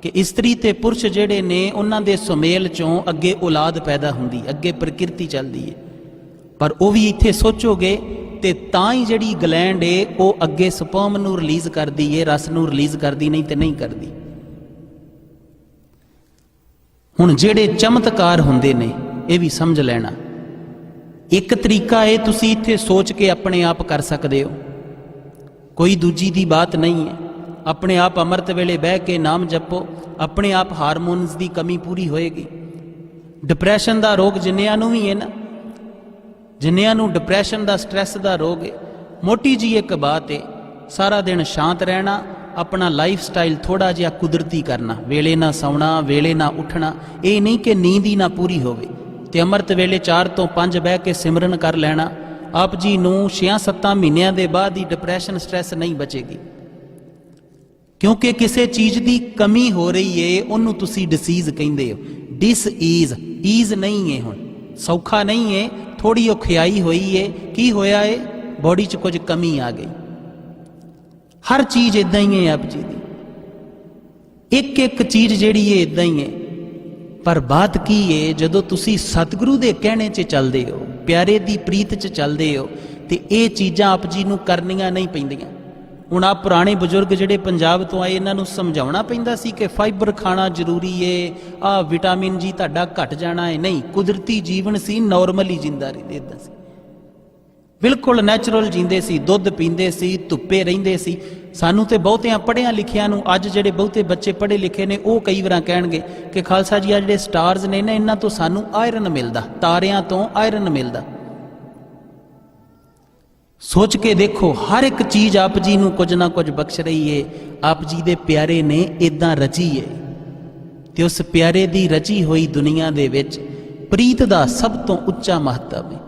ਕਿ ਇਸਤਰੀ ਤੇ ਪੁਰਸ਼ ਜਿਹੜੇ ਨੇ ਉਹਨਾਂ ਦੇ ਸੁਮੇਲ ਚੋਂ ਅੱਗੇ ਔਲਾਦ ਪੈਦਾ ਹੁੰਦੀ, ਅੱਗੇ ਪ੍ਰਕਿਰਤੀ ਚੱਲਦੀ ਏ। ਪਰ ਉਹ ਵੀ ਇੱਥੇ ਸੋਚੋਗੇ ਤੇ ਤਾਂ ਹੀ ਜਿਹੜੀ ਗਲੈਂਡ ਏ ਉਹ ਅੱਗੇ ਸਪਰਮ ਨੂੰ ਰਿਲੀਜ਼ ਕਰਦੀ ਏ, ਰਸ ਨੂੰ ਰਿਲੀਜ਼ ਕਰਦੀ, ਨਹੀਂ ਤੇ ਨਹੀਂ ਕਰਦੀ। ਹੁਣ ਜਿਹੜੇ ਚਮਤਕਾਰ ਹੁੰਦੇ ਨੇ ਇਹ ਵੀ ਸਮਝ ਲੈਣਾ। ਇੱਕ ਤਰੀਕਾ ਇਹ ਤੁਸੀਂ ਇੱਥੇ ਸੋਚ ਕੇ ਆਪਣੇ ਆਪ ਕਰ ਸਕਦੇ ਹੋ, ਕੋਈ ਦੂਜੀ ਦੀ ਬਾਤ ਨਹੀਂ ਹੈ। ਆਪਣੇ ਆਪ ਅੰਮ੍ਰਿਤ ਵੇਲੇ ਬਹਿ ਕੇ ਨਾਮ ਜਪੋ, ਆਪਣੇ ਆਪ ਹਾਰਮੋਨਸ ਦੀ ਕਮੀ ਪੂਰੀ ਹੋਏਗੀ। ਡਿਪਰੈਸ਼ਨ ਦਾ ਰੋਗ ਜਿੰਨਿਆਂ ਨੂੰ ਵੀ ਹੈ ਨਾ, ਜਿੰਨਿਆਂ ਨੂੰ ਡਿਪਰੈਸ਼ਨ ਦਾ, ਸਟ੍ਰੈਸ ਦਾ ਰੋਗ ਹੈ, ਮੋਟੀ ਜੀ ਇੱਕ ਬਾਤ ਹੈ, ਸਾਰਾ ਦਿਨ ਸ਼ਾਂਤ ਰਹਿਣਾ, ਆਪਣਾ ਲਾਈਫ ਸਟਾਈਲ ਥੋੜਾ ਜਿਹਾ ਕੁਦਰਤੀ ਕਰਨਾ, ਵੇਲੇ ਨਾ ਸੌਣਾ, ਵੇਲੇ ਨਾ ਉੱਠਣਾ। ਇਹ ਨਹੀਂ ਕਿ ਨੀਂਦ ਹੀ ਨਾ ਪੂਰੀ ਹੋਵੇ, ਤੇ ਅੰਮ੍ਰਿਤ ਵੇਲੇ 4 ਤੋਂ 5 ਬਹਿ ਕੇ ਸਿਮਰਨ ਕਰ ਲੈਣਾ। ਆਪ ਜੀ ਨੂੰ 6-7 ਮਹੀਨਿਆਂ ਦੇ ਬਾਅਦ ਹੀ ਡਿਪਰੈਸ਼ਨ, ਸਟ੍ਰੈਸ ਨਹੀਂ ਬਚੇਗੀ, ਕਿਉਂਕਿ ਕਿਸੇ ਚੀਜ਼ ਦੀ ਕਮੀ ਹੋ ਰਹੀ ਏ, ਉਹਨੂੰ ਤੁਸੀਂ ਡਿਸੀਜ਼ ਕਹਿੰਦੇ ਹੋ। ਡਿਸ ਈਜ਼ ਨਹੀਂ ਏ, ਹੁਣ ਸੌਖਾ ਨਹੀਂ ਏ, ਥੋੜੀ ਔਖਿਆਈ ਹੋਈ ਏ। ਕੀ ਹੋਇਆ ਏ? ਬੋਡੀ 'ਚ ਕੁਝ ਕਮੀ ਆ ਗਈ। ਹਰ ਚੀਜ਼ ਇਦਾਂ ਹੀ ਏ ਆਪ ਜੀ ਦੀ, ਇੱਕ ਇੱਕ ਚੀਜ਼ ਜਿਹੜੀ ਏ ਇਦਾਂ ਹੀ ਏ। ਪਰ ਬਾਤ ਕੀ ਏ, ਜਦੋਂ ਤੁਸੀਂ ਸਤਿਗੁਰੂ ਦੇ ਕਹਿਣੇ 'ਚ ਚੱਲਦੇ ਹੋ, ਪਿਆਰੇ ਦੀ ਪ੍ਰੀਤ 'ਚ ਚੱਲਦੇ ਹੋ, ਤੇ ਇਹ ਚੀਜ਼ਾਂ ਆਪ ਜੀ ਨੂੰ ਕਰਨੀਆਂ ਨਹੀਂ ਪੈਂਦੀਆਂ। ਹੁਣ ਆਪ ਪੁਰਾਣੇ ਬਜ਼ੁਰਗ ਜਿਹੜੇ ਪੰਜਾਬ ਤੋਂ ਆਏ, ਇਹਨਾਂ ਨੂੰ ਸਮਝਾਉਣਾ ਪੈਂਦਾ ਸੀ ਕਿ ਫਾਈਬਰ ਖਾਣਾ ਜ਼ਰੂਰੀ ਏ, ਆਹ ਵਿਟਾਮਿਨ ਜੀ ਤੁਹਾਡਾ ਘਟ ਜਾਣਾ ਹੈ। ਨਹੀਂ, ਕੁਦਰਤੀ ਜੀਵਨ ਸੀ, ਨਾਰਮਲੀ ਜਿੰਦਾ ਰਹਿੰਦੇ, ਇਦਾਂ ਸੀ, ਬਿਲਕੁਲ ਨੈਚੁਰਲ ਜੀਂਦੇ ਸੀ, ਦੁੱਧ ਪੀਂਦੇ ਸੀ, ਧੁੱਪੇ ਰਹਿੰਦੇ ਸੀ। ਸਾਨੂੰ ਤੇ ਬਹੁਤਿਆਂ ਪੜ੍ਹਿਆਂ ਲਿਖਿਆਂ ਨੂੰ, ਅੱਜ ਜਿਹੜੇ ਬਹੁਤੇ ਬੱਚੇ ਪੜ੍ਹੇ ਲਿਖੇ ਨੇ, ਉਹ ਕਈ ਵਾਰਾਂ ਕਹਿਣਗੇ ਕਿ ਖਾਲਸਾ ਜੀ ਆ ਜਿਹੜੇ ਸਟਾਰਸ ਨੇ ਨਾ, ਇਹਨਾਂ ਤੋਂ ਸਾਨੂੰ ਆਇਰਨ ਮਿਲਦਾ, ਤਾਰਿਆਂ ਤੋਂ ਆਇਰਨ ਮਿਲਦਾ। ਸੋਚ ਕੇ ਦੇਖੋ, ਹਰ ਇੱਕ ਚੀਜ਼ ਆਪ ਜੀ ਨੂੰ ਕੁਝ ਨਾ ਕੁਝ ਬਖਸ਼ ਰਹੀ ਏ। ਆਪ ਜੀ ਦੇ ਪਿਆਰੇ ਨੇ ਇਦਾਂ ਰਚੀ ਏ, ਤੇ ਉਸ ਪਿਆਰੇ ਦੀ ਰਚੀ ਹੋਈ ਦੁਨੀਆ ਦੇ ਵਿੱਚ ਪ੍ਰੀਤ ਦਾ ਸਭ ਤੋਂ ਉੱਚਾ ਮਹੱਤਵ ਹੈ,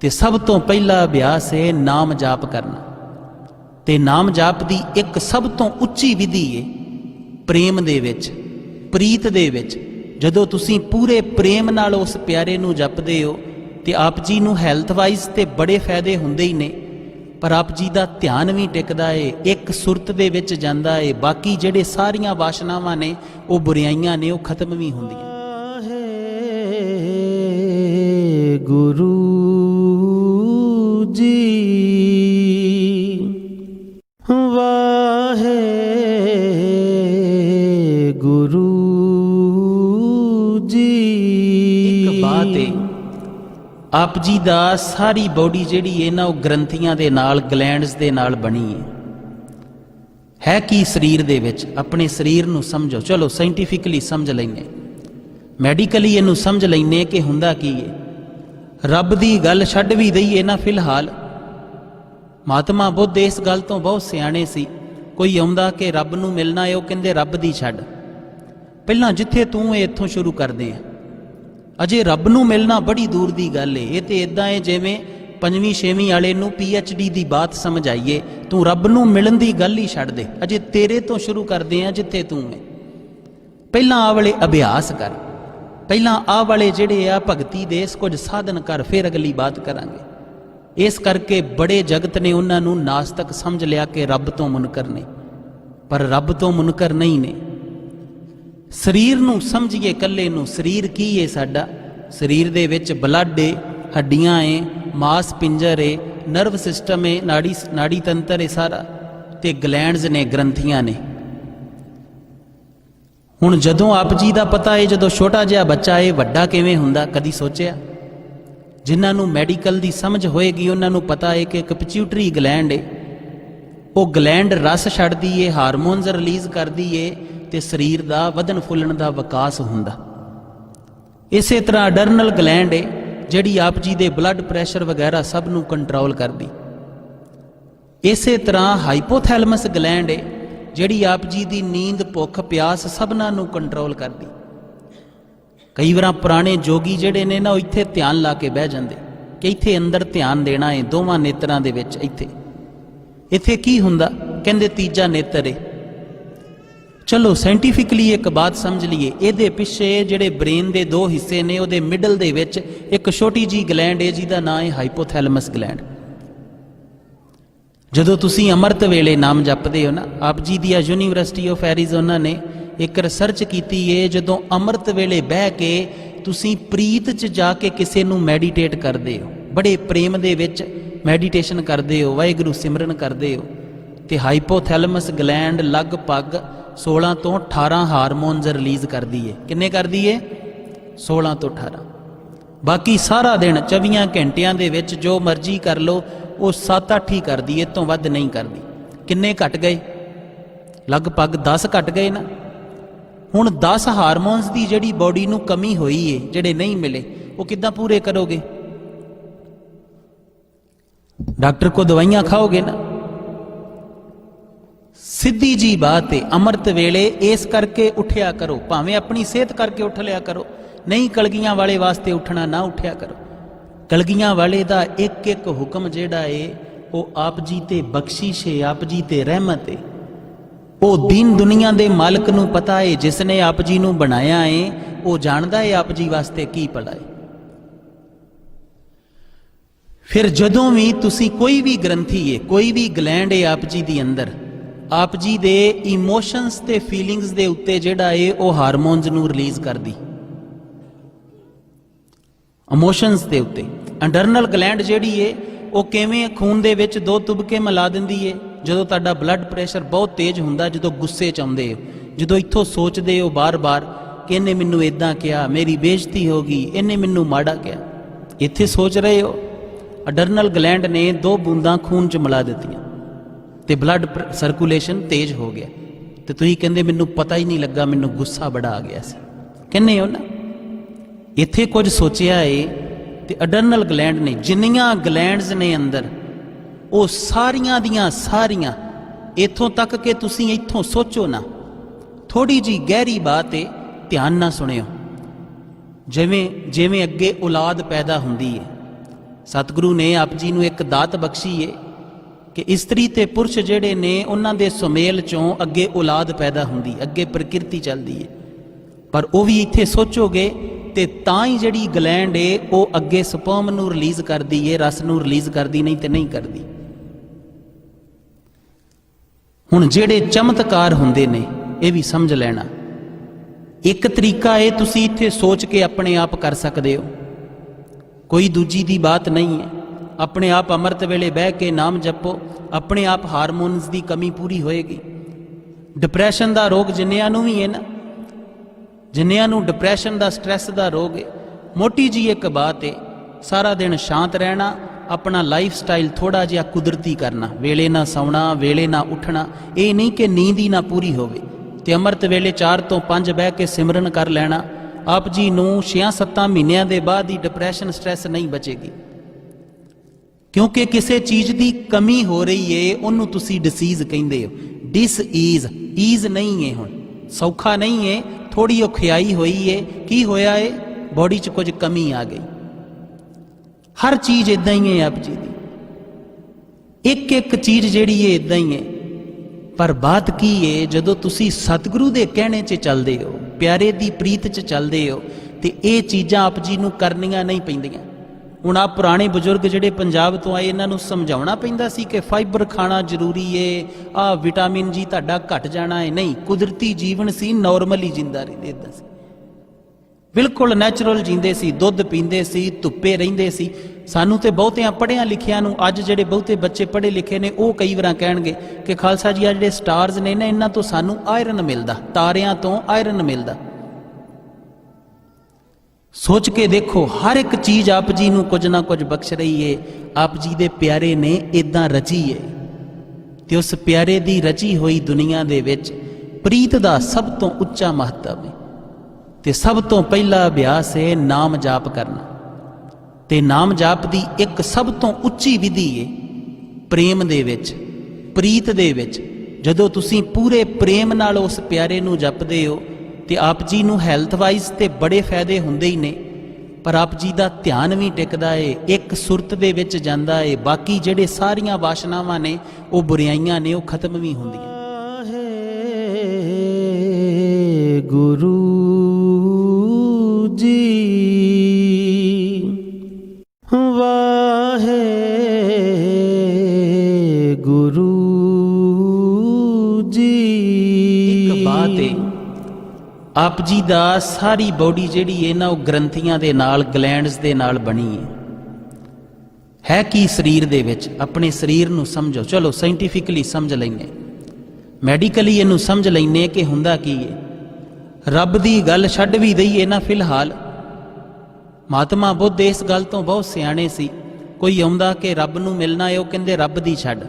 ਤੇ ਸਭ ਤੋਂ ਪਹਿਲਾ ਅਭਿਆਸ ਹੈ ਨਾਮ ਜਾਪ ਕਰਨਾ। ਤੇ ਨਾਮ ਜਾਪ ਦੀ ਇੱਕ ਸਭ ਤੋਂ ਉੱਚੀ ਵਿਧੀ ਹੈ ਪ੍ਰੇਮ ਦੇ ਵਿੱਚ, ਪ੍ਰੀਤ ਦੇ ਵਿੱਚ। ਜਦੋਂ ਤੁਸੀਂ ਪੂਰੇ ਪ੍ਰੇਮ ਨਾਲ ਉਸ ਪਿਆਰੇ ਨੂੰ ਜਪਦੇ ਹੋ, ਤੇ ਆਪ ਜੀ ਨੂੰ ਹੈਲਥ ਵਾਈਜ਼ ਤੇ ਬੜੇ ਫਾਇਦੇ ਹੁੰਦੇ ਹੀ ਨੇ, ਪਰ ਆਪ ਜੀ ਦਾ ਧਿਆਨ ਵੀ ਟਿਕਦਾ ਏ, ਇੱਕ ਸੁਰਤ ਦੇ ਵਿੱਚ ਜਾਂਦਾ ਏ। ਬਾਕੀ ਜਿਹੜੇ ਸਾਰੀਆਂ ਵਾਸ਼ਨਾਵਾਂ ਨੇ, ਉਹ ਬੁਰਾਈਆਂ ਨੇ, ਉਹ ਖਤਮ ਵੀ ਹੁੰਦੀਆਂ। ਗੁਰੂ ਜੀ ਵਾਹੇ ਗੁਰੂ ਜੀ। ਇੱਕ ਬਾਤ ਏ, ਆਪ ਜੀ ਦਾ ਸਾਰੀ ਬੋਡੀ ਜਿਹੜੀ ਹੈ ਨਾ, ਉਹ ਗ੍ਰੰਥੀਆਂ ਦੇ ਨਾਲ, ਗਲੈਂਡਸ ਦੇ ਨਾਲ ਬਣੀ ਹੈ ਕੀ ਸਰੀਰ ਦੇ ਵਿੱਚ। ਆਪਣੇ ਸਰੀਰ ਨੂੰ ਸਮਝੋ। ਚਲੋ ਸਾਇੰਟੀਫਿਕਲੀ ਸਮਝ ਲੈਂਦੇ, ਮੈਡੀਕਲੀ ਇਹਨੂੰ ਸਮਝ ਲੈਂਦੇ ਕਿ ਹੁੰਦਾ ਕੀ ਹੈ। ਰੱਬ ਦੀ ਗੱਲ ਛੱਡ ਵੀ ਦਈਏ ਨਾ, ਫਿਲਹਾਲ ਮਹਾਤਮਾ ਬੁੱਧ ਇਸ ਗੱਲ ਤੋਂ ਬਹੁਤ ਸਿਆਣੇ ਸੀ। ਕੋਈ ਆਉਂਦਾ ਕਿ ਰੱਬ ਨੂੰ ਮਿਲਣਾ ਹੈ, ਉਹ ਕਹਿੰਦੇ ਰੱਬ ਦੀ ਛੱਡ, ਪਹਿਲਾਂ ਜਿੱਥੇ ਤੂੰ ਹੈ ਇੱਥੋਂ ਸ਼ੁਰੂ ਕਰਦੇ ਆ। ਅਜੇ ਰੱਬ ਨੂੰ ਮਿਲਣਾ ਬੜੀ ਦੂਰ ਦੀ ਗੱਲ ਏ। ਇਹ ਤੇ ਇਦਾਂ ਏ ਜਿਵੇਂ 5ਵੀਂ 6ਵੀਂ ਵਾਲੇ ਨੂੰ PhD ਦੀ ਬਾਤ ਸਮਝ ਆਈਏ। ਤੂੰ ਰੱਬ ਨੂੰ ਮਿਲਣ ਦੀ ਗੱਲ ਹੀ ਛੱਡ ਦੇ, ਅਜੇ ਤੇਰੇ ਤੋਂ ਸ਼ੁਰੂ ਕਰਦੇ ਆ ਜਿੱਥੇ ਤੂੰ ਹੈ। ਪਹਿਲਾਂ ਆਹ ਵਾਲੇ ਅਭਿਆਸ ਕਰ, ਪਹਿਲਾਂ ਆਹ ਵਾਲੇ ਜਿਹੜੇ ਆ ਭਗਤੀ ਦੇ ਕੁਝ ਸਾਧਨ ਕਰ, ਫਿਰ ਅਗਲੀ ਬਾਤ ਕਰਾਂਗੇ। ਇਸ ਕਰਕੇ ਬੜੇ ਜਗਤ ਨੇ ਉਹਨਾਂ ਨੂੰ ਨਾਸਤਕ ਸਮਝ ਲਿਆ ਕਿ ਰੱਬ ਤੋਂ ਮੁਨਕਰ ਨੇ, ਪਰ ਰੱਬ ਤੋਂ ਮੁਨਕਰ ਨਹੀਂ ਨੇ। ਸਰੀਰ ਨੂੰ ਸਮਝੀਏ ਇਕੱਲੇ ਨੂੰ। ਸਰੀਰ ਕੀ ਏ ਸਾਡਾ? ਸਰੀਰ ਦੇ ਵਿੱਚ ਬਲੱਡ ਏ, ਹੱਡੀਆਂ ਏ, ਮਾਸ ਪਿੰਜਰ ਏ, ਨਰਵ ਸਿਸਟਮ ਏ, ਨਾੜੀ ਤੰਤਰ ਏ ਸਾਰਾ, ਤੇ ਗਲੈਂਡਸ ਨੇ, ਗ੍ਰੰਥੀਆਂ ਨੇ। ਹੁਣ ਜਦੋਂ ਆਪ ਜੀ ਦਾ ਪਤਾ ਏ ਜਦੋਂ ਛੋਟਾ ਜਿਹਾ ਬੱਚਾ ਏ ਵੱਡਾ ਕਿਵੇਂ ਹੁੰਦਾ, ਕਦੀ ਸੋਚਿਆ? ਜਿਨ੍ਹਾਂ ਨੂੰ ਮੈਡੀਕਲ ਦੀ ਸਮਝ ਹੋਏਗੀ ਉਹਨਾਂ ਨੂੰ ਪਤਾ ਏ ਕਿ ਇੱਕ ਪਿਚਿਊਟਰੀ ਗਲੈਂਡ ਏ, ਉਹ ਗਲੈਂਡ ਰਸ ਛੱਡਦੀ ਏ, ਹਾਰਮੋਨਸ ਰਿਲੀਜ਼ ਕਰਦੀ ਏ ਤੇ ਸਰੀਰ ਦਾ ਵਧਣ ਫੁੱਲਣ ਦਾ ਵਿਕਾਸ ਹੁੰਦਾ। ਇਸੇ ਤਰ੍ਹਾਂ ਅਡਰਨਲ ਗਲੈਂਡ ਏ ਜਿਹੜੀ ਆਪ ਜੀ ਦੇ ਬਲੱਡ ਪ੍ਰੈਸ਼ਰ ਵਗੈਰਾ ਸਭ ਨੂੰ ਕੰਟਰੋਲ ਕਰਦੀ। ਇਸੇ ਤਰ੍ਹਾਂ ਹਾਈਪੋਥੈਲਮਸ ਗਲੈਂਡ ਏ ਜਿਹੜੀ ਆਪ ਜੀ ਦੀ ਨੀਂਦ, ਭੁੱਖ, ਪਿਆਸ ਸਭਨਾਂ ਨੂੰ ਕੰਟਰੋਲ ਕਰਦੀ। ਕਈ ਵਾਰ ਪੁਰਾਣੇ ਜੋਗੀ ਜਿਹੜੇ ਨੇ ਨਾ ਉਹ ਇੱਥੇ ਧਿਆਨ ਲਾ ਕੇ ਬਹਿ ਜਾਂਦੇ ਕਿ ਇੱਥੇ ਅੰਦਰ ਧਿਆਨ ਦੇਣਾ ਏ, ਦੋਵਾਂ ਨੇਤਰਾਂ ਦੇ ਵਿੱਚ। ਇੱਥੇ ਕੀ ਹੁੰਦਾ? ਕਹਿੰਦੇ ਤੀਜਾ ਨੇਤਰ ਏ। ਚਲੋ ਸਾਇੰਟੀਫਿਕਲੀ ਇੱਕ ਬਾਤ ਸਮਝ ਲਈਏ, ਇਹਦੇ ਪਿੱਛੇ ਜਿਹੜੇ ਬ੍ਰੇਨ ਦੇ ਦੋ ਹਿੱਸੇ ਨੇ ਉਹਦੇ ਮਿਡਲ ਦੇ ਵਿੱਚ ਇੱਕ ਛੋਟੀ ਜੀ ਗਲੈਂਡ ਏ ਜਿਹਦਾ ਨਾਂ ਹੈ ਹਾਈਪੋਥੈਲਮਸ ਗਲੈਂਡ। ਜਦੋਂ ਤੁਸੀਂ ਅੰਮ੍ਰਿਤ ਵੇਲੇ ਨਾਮ ਜਪਦੇ ਹੋ ਨਾ, ਆਪ ਜੀ ਦੀ ਯੂਨੀਵਰਸਿਟੀ ਆਫ ਐਰੀਜ਼ੋਨਾ ਨੇ ਇੱਕ ਰਿਸਰਚ ਕੀਤੀ ਏ, ਜਦੋਂ ਅੰਮ੍ਰਿਤ ਵੇਲੇ ਬਹਿ ਕੇ ਤੁਸੀਂ ਪ੍ਰੀਤ 'ਚ ਜਾ ਕੇ ਕਿਸੇ ਨੂੰ ਮੈਡੀਟੇਟ ਕਰਦੇ ਹੋ, ਬੜੇ ਪ੍ਰੇਮ ਦੇ ਵਿੱਚ ਮੈਡੀਟੇਸ਼ਨ ਕਰਦੇ ਹੋ, ਵਾਹਿਗੁਰੂ ਸਿਮਰਨ ਕਰਦੇ ਹੋ, ਤੇ ਹਾਈਪੋਥੈਲਮਸ ਗਲੈਂਡ ਲਗਭਗ 16 ਤੋਂ 18 ਹਾਰਮੋਨਸ ਰਿਲੀਜ਼ ਕਰਦੀ ਏ। ਕਿੰਨੇ ਕਰਦੀ ਏ? 16 ਤੋਂ 18। ਬਾਕੀ ਸਾਰਾ ਦਿਨ 24 ਘੰਟਿਆਂ ਦੇ ਵਿੱਚ ਜੋ ਮਰਜ਼ੀ ਕਰ ਲਓ, ਉਹ 7-8 ਹੀ ਕਰਦੀ ਏ, ਤੋਂ ਵੱਧ ਨਹੀਂ ਕਰਦੀ। ਕਿੰਨੇ ਘਟ ਗਏ? ਲਗਭਗ 10 ਘਟ ਗਏ ਨਾ। ਹੁਣ 10 ਹਾਰਮੋਨਸ ਦੀ ਜਿਹੜੀ ਬੋਡੀ ਨੂੰ ਕਮੀ ਹੋਈ ਏ, ਜਿਹੜੇ ਨਹੀਂ ਮਿਲੇ, ਉਹ ਕਿੱਦਾਂ ਪੂਰੇ ਕਰੋਗੇ? ਡਾਕਟਰ ਕੋ ਦਵਾਈਆਂ ਖਾਓਗੇ ਨਾ। ਸਿੱਧੀ ਜੀ ਬਾਤ ਏ, ਅੰਮ੍ਰਿਤ ਵੇਲੇ ਇਸ ਕਰਕੇ ਉੱਠਿਆ ਕਰੋ, ਭਾਵੇਂ ਆਪਣੀ ਸਿਹਤ ਕਰਕੇ ਉੱਠ ਲਿਆ ਕਰੋ, ਨਹੀਂ ਕਲਗੀਆਂ ਵਾਲੇ ਵਾਸਤੇ ਉੱਠਣਾ, ਨਾ ਉੱਠਿਆ ਕਰੋ। ਕਲਗੀਆਂ ਵਾਲੇ ਦਾ ਇੱਕ ਇੱਕ ਹੁਕਮ ਜਿਹੜਾ ਏ ਉਹ ਆਪ ਜੀ ਤੇ ਬਖਸ਼ਿਸ਼ ਏ, ਆਪ ਜੀ ਤੇ ਰਹਿਮਤ ਏ। ਉਹ ਦੀਨ ਦੁਨੀਆ ਦੇ ਮਾਲਕ ਨੂੰ ਪਤਾ ਏ, ਜਿਸ ਨੇ ਆਪ ਜੀ ਨੂੰ ਬਣਾਇਆ ਏ ਉਹ ਜਾਣਦਾ ਏ ਆਪ ਜੀ ਵਾਸਤੇ ਕੀ ਭਲਾ ਏ। ਫਿਰ ਜਦੋਂ ਵੀ ਤੁਸੀਂ ਕੋਈ ਵੀ ਗ੍ਰੰਥੀ ਏ, ਕੋਈ ਵੀ ਗਲੈਂਡ ਏ ਆਪ ਜੀ ਦੀ ਅੰਦਰ, ਆਪ ਜੀ ਦੇ ਇਮੋਸ਼ਨਸ ਤੇ ਫੀਲਿੰਗਸ ਦੇ ਉੱਤੇ ਜਿਹੜਾ ਏ ਉਹ ਹਾਰਮੋਨਸ ਨੂੰ ਰਿਲੀਜ਼ ਕਰਦੀ। ਇਮੋਸ਼ਨਸ ਦੇ ਉੱਤੇ ਅੰਡਰਨਲ ਗਲੈਂਡ ਜਿਹੜੀ ਏ ਉਹ ਕਿਵੇਂ ਖੂਨ ਦੇ ਵਿੱਚ 2 ਤੁਬਕੇ ਮਿਲਾ ਦਿੰਦੀ ਏ। ਜਦੋਂ ਤੁਹਾਡਾ ਬਲੱਡ ਪ੍ਰੈਸ਼ਰ ਬਹੁਤ ਤੇਜ਼ ਹੁੰਦਾ, ਜਦੋਂ ਗੁੱਸੇ 'ਚ ਆਉਂਦੇ ਹੋ, ਜਦੋਂ ਇੱਥੋਂ ਸੋਚਦੇ ਹੋ ਬਾਰ-ਬਾਰ ਕਿ ਇਹਨੇ ਮੈਨੂੰ ਇਦਾਂ ਕਿਹਾ, ਮੇਰੀ ਬੇਇੱਜ਼ਤੀ ਹੋ ਗਈ, ਇਹਨੇ ਮੈਨੂੰ ਮਾੜਾ ਕਿਹਾ, ਇੱਥੇ ਸੋਚ ਰਹੇ ਹੋ, ਅਡਰਨਲ ਗਲੈਂਡ ਨੇ 2 ਬੂੰਦਾਂ ਖੂਨ 'ਚ ਮਿਲਾ ਦਿੱਤੀਆਂ ਤੇ ਬਲੱਡ ਸਰਕੂਲੇਸ਼ਨ ਤੇਜ਼ ਹੋ ਗਿਆ, ਤੇ ਤੁਸੀਂ ਕਹਿੰਦੇ ਮੈਨੂੰ ਪਤਾ ਹੀ ਨਹੀਂ ਲੱਗਾ, ਮੈਨੂੰ ਗੁੱਸਾ ਬੜਾ ਆ ਗਿਆ ਸੀ। ਕਹਿੰਦੇ ਹੋ ਨਾ, ਇੱਥੇ ਕੁਝ ਸੋਚਿਆ ਏ ਤੇ ਅਡਰਨਲ ਗਲੈਂਡ ਨੇ, ਜਿੰਨੀਆਂ ਗਲੈਂਡਸ ਨੇ ਅੰਦਰ, ਉਹ ਸਾਰੀਆਂ ਦੀਆਂ ਸਾਰੀਆਂ, ਇੱਥੋਂ ਤੱਕ ਕਿ ਤੁਸੀਂ ਇੱਥੋਂ ਸੋਚੋ ਨਾ, ਥੋੜੀ ਜੀ ਗਹਿਰੀ ਬਾਤ ਏ, ਧਿਆਨ ਨਾਲ ਸੁਣਿਓ। ਜਿਵੇਂ ਅੱਗੇ ਔਲਾਦ ਪੈਦਾ ਹੁੰਦੀ ਏ, ਸਤਿਗੁਰੂ ਨੇ ਆਪ ਜੀ ਨੂੰ ਇੱਕ ਦਾਤ ਬਖਸ਼ੀ ਏ ਕਿ ਇਸਤਰੀ ਤੇ ਪੁਰਸ਼ ਜਿਹੜੇ ਨੇ ਉਹਨਾਂ ਦੇ ਸੁਮੇਲ ਚੋਂ ਅੱਗੇ ਔਲਾਦ ਪੈਦਾ ਹੁੰਦੀ, ਅੱਗੇ ਪ੍ਰਕਿਰਤੀ ਚੱਲਦੀ ਏ। ਪਰ ਉਹ ਵੀ ਇੱਥੇ ਸੋਚੋਗੇ ਤੇ ਤਾਂ ਹੀ ਜਿਹੜੀ ਗਲੈਂਡ ਏ ਉਹ ਅੱਗੇ ਸਪਰਮ ਨੂੰ ਰਿਲੀਜ਼ ਕਰਦੀ ਏ, ਰਸ ਨੂੰ ਰਿਲੀਜ਼ ਕਰਦੀ, ਨਹੀਂ ਤੇ ਨਹੀਂ ਕਰਦੀ। ਹੁਣ ਜਿਹੜੇ ਚਮਤਕਾਰ ਹੁੰਦੇ ਨੇ ਇਹ ਵੀ ਸਮਝ ਲੈਣਾ। ਇੱਕ ਤਰੀਕਾ ਇਹ ਤੁਸੀਂ ਇੱਥੇ ਸੋਚ ਕੇ ਆਪਣੇ ਆਪ ਕਰ ਸਕਦੇ ਹੋ, ਕੋਈ ਦੂਜੀ ਦੀ ਬਾਤ ਨਹੀਂ ਹੈ। ਆਪਣੇ ਆਪ ਅੰਮ੍ਰਿਤ ਵੇਲੇ ਬਹਿ ਕੇ ਨਾਮ ਜਪੋ, ਆਪਣੇ ਆਪ ਹਾਰਮੋਨਸ ਦੀ ਕਮੀ ਪੂਰੀ ਹੋਏਗੀ। ਡਿਪਰੈਸ਼ਨ ਦਾ ਰੋਗ ਜਿੰਨਿਆਂ ਨੂੰ ਵੀ ਹੈ ਨਾ, ਜਿੰਨਿਆਂ ਨੂੰ ਡਿਪਰੈਸ਼ਨ ਦਾ, ਸਟ੍ਰੈਸ ਦਾ ਰੋਗ ਹੈ, ਮੋਟੀ ਜੀ ਇੱਕ ਬਾਤ ਹੈ, ਸਾਰਾ ਦਿਨ ਸ਼ਾਂਤ ਰਹਿਣਾ, ਆਪਣਾ ਲਾਈਫ ਸਟਾਈਲ ਥੋੜਾ ਜਿਹਾ ਕੁਦਰਤੀ ਕਰਨਾ, ਵੇਲੇ ਨਾ ਸੌਣਾ, ਵੇਲੇ ਨਾ ਉੱਠਣਾ। ਇਹ ਨਹੀਂ ਕਿ ਨੀਂਦ ਹੀ ਨਾ ਪੂਰੀ ਹੋਵੇ, ਤੇ ਅੰਮ੍ਰਿਤ ਵੇਲੇ 4 ਤੋਂ 5 ਬਹਿ ਕੇ ਸਿਮਰਨ ਕਰ ਲੈਣਾ। ਆਪ ਜੀ ਨੂੰ 6-7 ਮਹੀਨਿਆਂ ਦੇ ਬਾਅਦ ਹੀ ਡਿਪਰੈਸ਼ਨ, ਸਟ੍ਰੈਸ ਨਹੀਂ ਬਚੇਗੀ, ਕਿਉਂਕਿ ਕਿਸੇ ਚੀਜ਼ ਦੀ ਕਮੀ ਹੋ ਰਹੀ ਏ, ਉਹਨੂੰ ਤੁਸੀਂ ਡਿਸੀਜ਼ ਕਹਿੰਦੇ ਹੋ। ਡਿਸ ਈਜ਼ ਨਹੀਂ ਏ, ਹੁਣ ਸੌਖਾ ਨਹੀਂ ਏ, ਥੋੜੀ ਔਖਿਆਈ ਹੋਈ ਏ। ਕੀ ਹੋਇਆ ਏ? बॉडी च कुछ कमी आ गई। हर चीज़ इदां ही है आप जी दी, एक एक चीज़ जिहड़ी है इदां ही है। पर बात की है, जदों तुसी सतगुरु दे कहने च चलदे हो, प्यारे दी प्रीत च चलदे हो, ते ये चीज़ां आप जी नूं करनियां नहीं पैंदियां। हुण आ पुराने बजुर्ग जिहड़े पंजाब तो आए, इन्हां नूं समझाउणा पैंदा सी कि फाइबर खाना जरूरी है, आ विटामिन जी तुहाडा घट जाना है। नहीं, कुदरती जीवन सी, नॉर्मल ही जिंदा रहिंदे इदां सी, बिल्कुल नैचुरल जींदे सी, दुੱਧ पींदे सी, धुੱਪੇ ਰਹਿੰਦੇ ਸੀ। ਸਾਨੂੰ ਤੇ ਬਹੁਤਿਆਂ ਪੜ੍ਹਿਆਂ ਲਿਖਿਆਂ ਨੂੰ ਅੱਜ ਜਿਹੜੇ ਬਹੁਤੇ ਬੱਚੇ ਪੜ੍ਹੇ ਲਿਖੇ ਨੇ ਉਹ ਕਈ ਵਾਰਾਂ ਕਹਿਣਗੇ ਕਿ ਖਾਲਸਾ ਜੀ ਆ ਜਿਹੜੇ ਸਟਾਰਸ ਨੇ ਨਾ, ਇਹਨਾਂ ਤੋਂ ਸਾਨੂੰ ਆਇਰਨ ਮਿਲਦਾ, ਤਾਰਿਆਂ ਤੋਂ ਆਇਰਨ ਮਿਲਦਾ। सोच के देखो, हर एक चीज़ आप जी नूं कुछ ना कुछ बख्श रही है। आप जी दे प्यारे ने इदां रची है, ते उस प्यारे दी रची हुई दुनिया दे विच प्रीत दा सब तो उच्चा महत्व है। ते सब तो पहला अभ्यास है नाम जाप करना। ते नाम जाप दी एक सब तो उच्ची विधि है प्रेम दे विच, प्रीत दे विच। जदों तुसीं पूरे प्रेम नाल उस प्यारे नूं जपदे हो ते आप जी नूं हैल्थ वाइज ते बड़े फायदे हुंदे ही ने, पर आप जी दा ध्यान भी टिकदा है, एक सुरत दे विच जांदा है। बाकी जिहड़े सारियां वासनावां ने, वो बुराइयां ने, वो खत्म भी हुंदियां। गुरु जी वाहे गुरु जी। एक बात है, आप जी दा सारी बॉडी जिहड़ी है ना, वो ग्रंथियां दे नाल, ग्लैंड्स दे नाल बनी है कि शरीर दे विच। अपने शरीर नूं समझो, चलो साइंटिफिकली समझ लैने, मैडिकली इहनूं समझ लैने कि हुंदा की है। रब दी गल छड्ड भी दईए ना, फिलहाल महात्मा बुद्ध इस गल तो बहुत सियाणे सी। कोई आउंदा कि रब नूं मिलना है, वो कहंदे रब दी छड्ड,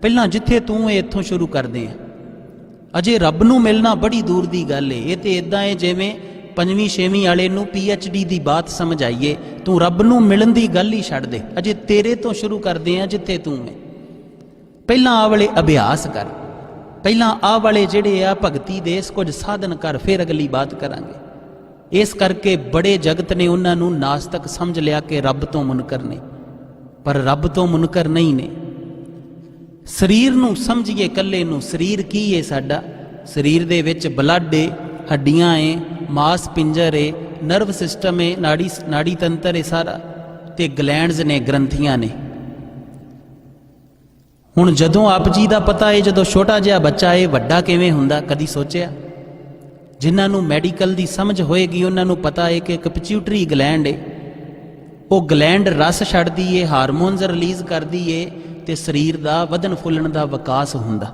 पहलां जिथे तूं है इत्थों शुरू करदे आ। अजे रब नूं मिलना बड़ी दूर दी गल है। ये तो इदां है जिवें 5वीं 6वीं वाले नूं PhD दी बात समझ आईए। तू रब नूं मिलन दी गल ही छड्ड दे, अजे तेरे तो शुरू करदे आ जिथे तू है। पहलां आ वाले अभ्यास कर, पहलां आ वाले जिहड़े आ भगती दे कुछ साधन कर, फिर अगली बात करांगे। इस करके बड़े जगत ने उन्हां नूं नास्तिक समझ लिया कि रब तो मुनकर ने, पर रब तो मुनकर नहीं ने। शरीर नूं समझिए कल्ले नूं। शरीर की है साडा? शरीर दे विच ब्लड है, हड्डियां है, मास पिंजर है, नर्व सिस्टम है, नाड़ी तंत्र है सारा, ते ग्लैंड्स ने, ग्रंथियां ने। हुण जदों आप जी दा पता है, जदों छोटा जिहा बच्चा है वड्डा किवें हुंदा, कदी सोचिया? जिन्हां नूं मैडिकल दी समझ होएगी उन्हां नूं पता है कि एक पिट्यूटरी ग्लैंड है, वो ग्लैंड रस छड्डदी है, हारमोन्स रिलीज़ करदी है, ते शरीर दा वधन फुੱਲਣ दा विकास हुंदा।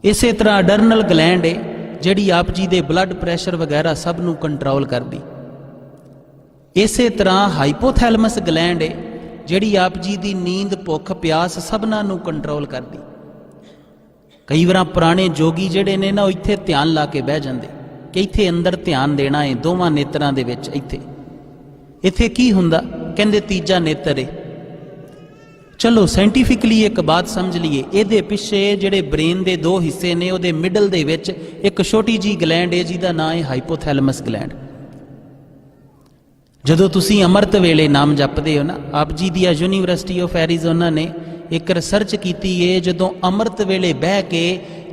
इसे तरह अडरनल ग्लैंड है जिहड़ी आप जी दे ब्लड प्रैशर वगैरह सब नूं कंट्रोल करदी। इसे तरह हाइपोथैलमस ग्लैंड है जिहड़ी आप जी दी नींद, भुख, प्यास सबना नूं कंट्रोल करदी। कई बार पुराने जोगी जिहड़े ने ना, इत्थे ध्यान ला के बह जांदे कि इत्थे अंदर ध्यान देना है, दोवां नेत्रां दे विच। इत्थे की हुंदा? कहंदे तीजा नेत्र है। चलो साइंटिफिकली एक बात समझ लीए, ये पिछे जिहड़े ब्रेन के 2 हिस्से ने, उहदे मिडल दे विच एक छोटी जी ग्लैंड है जिहदा नाम है हाइपोथैलमस ग्लैंड। जदों तुसीं अमृत वेले नाम जपदे हो ना, आप जी दी यूनीवर्सिटी ऑफ एरीज़ोना ने एक रिसर्च की है। जदों अमृत वेले बह के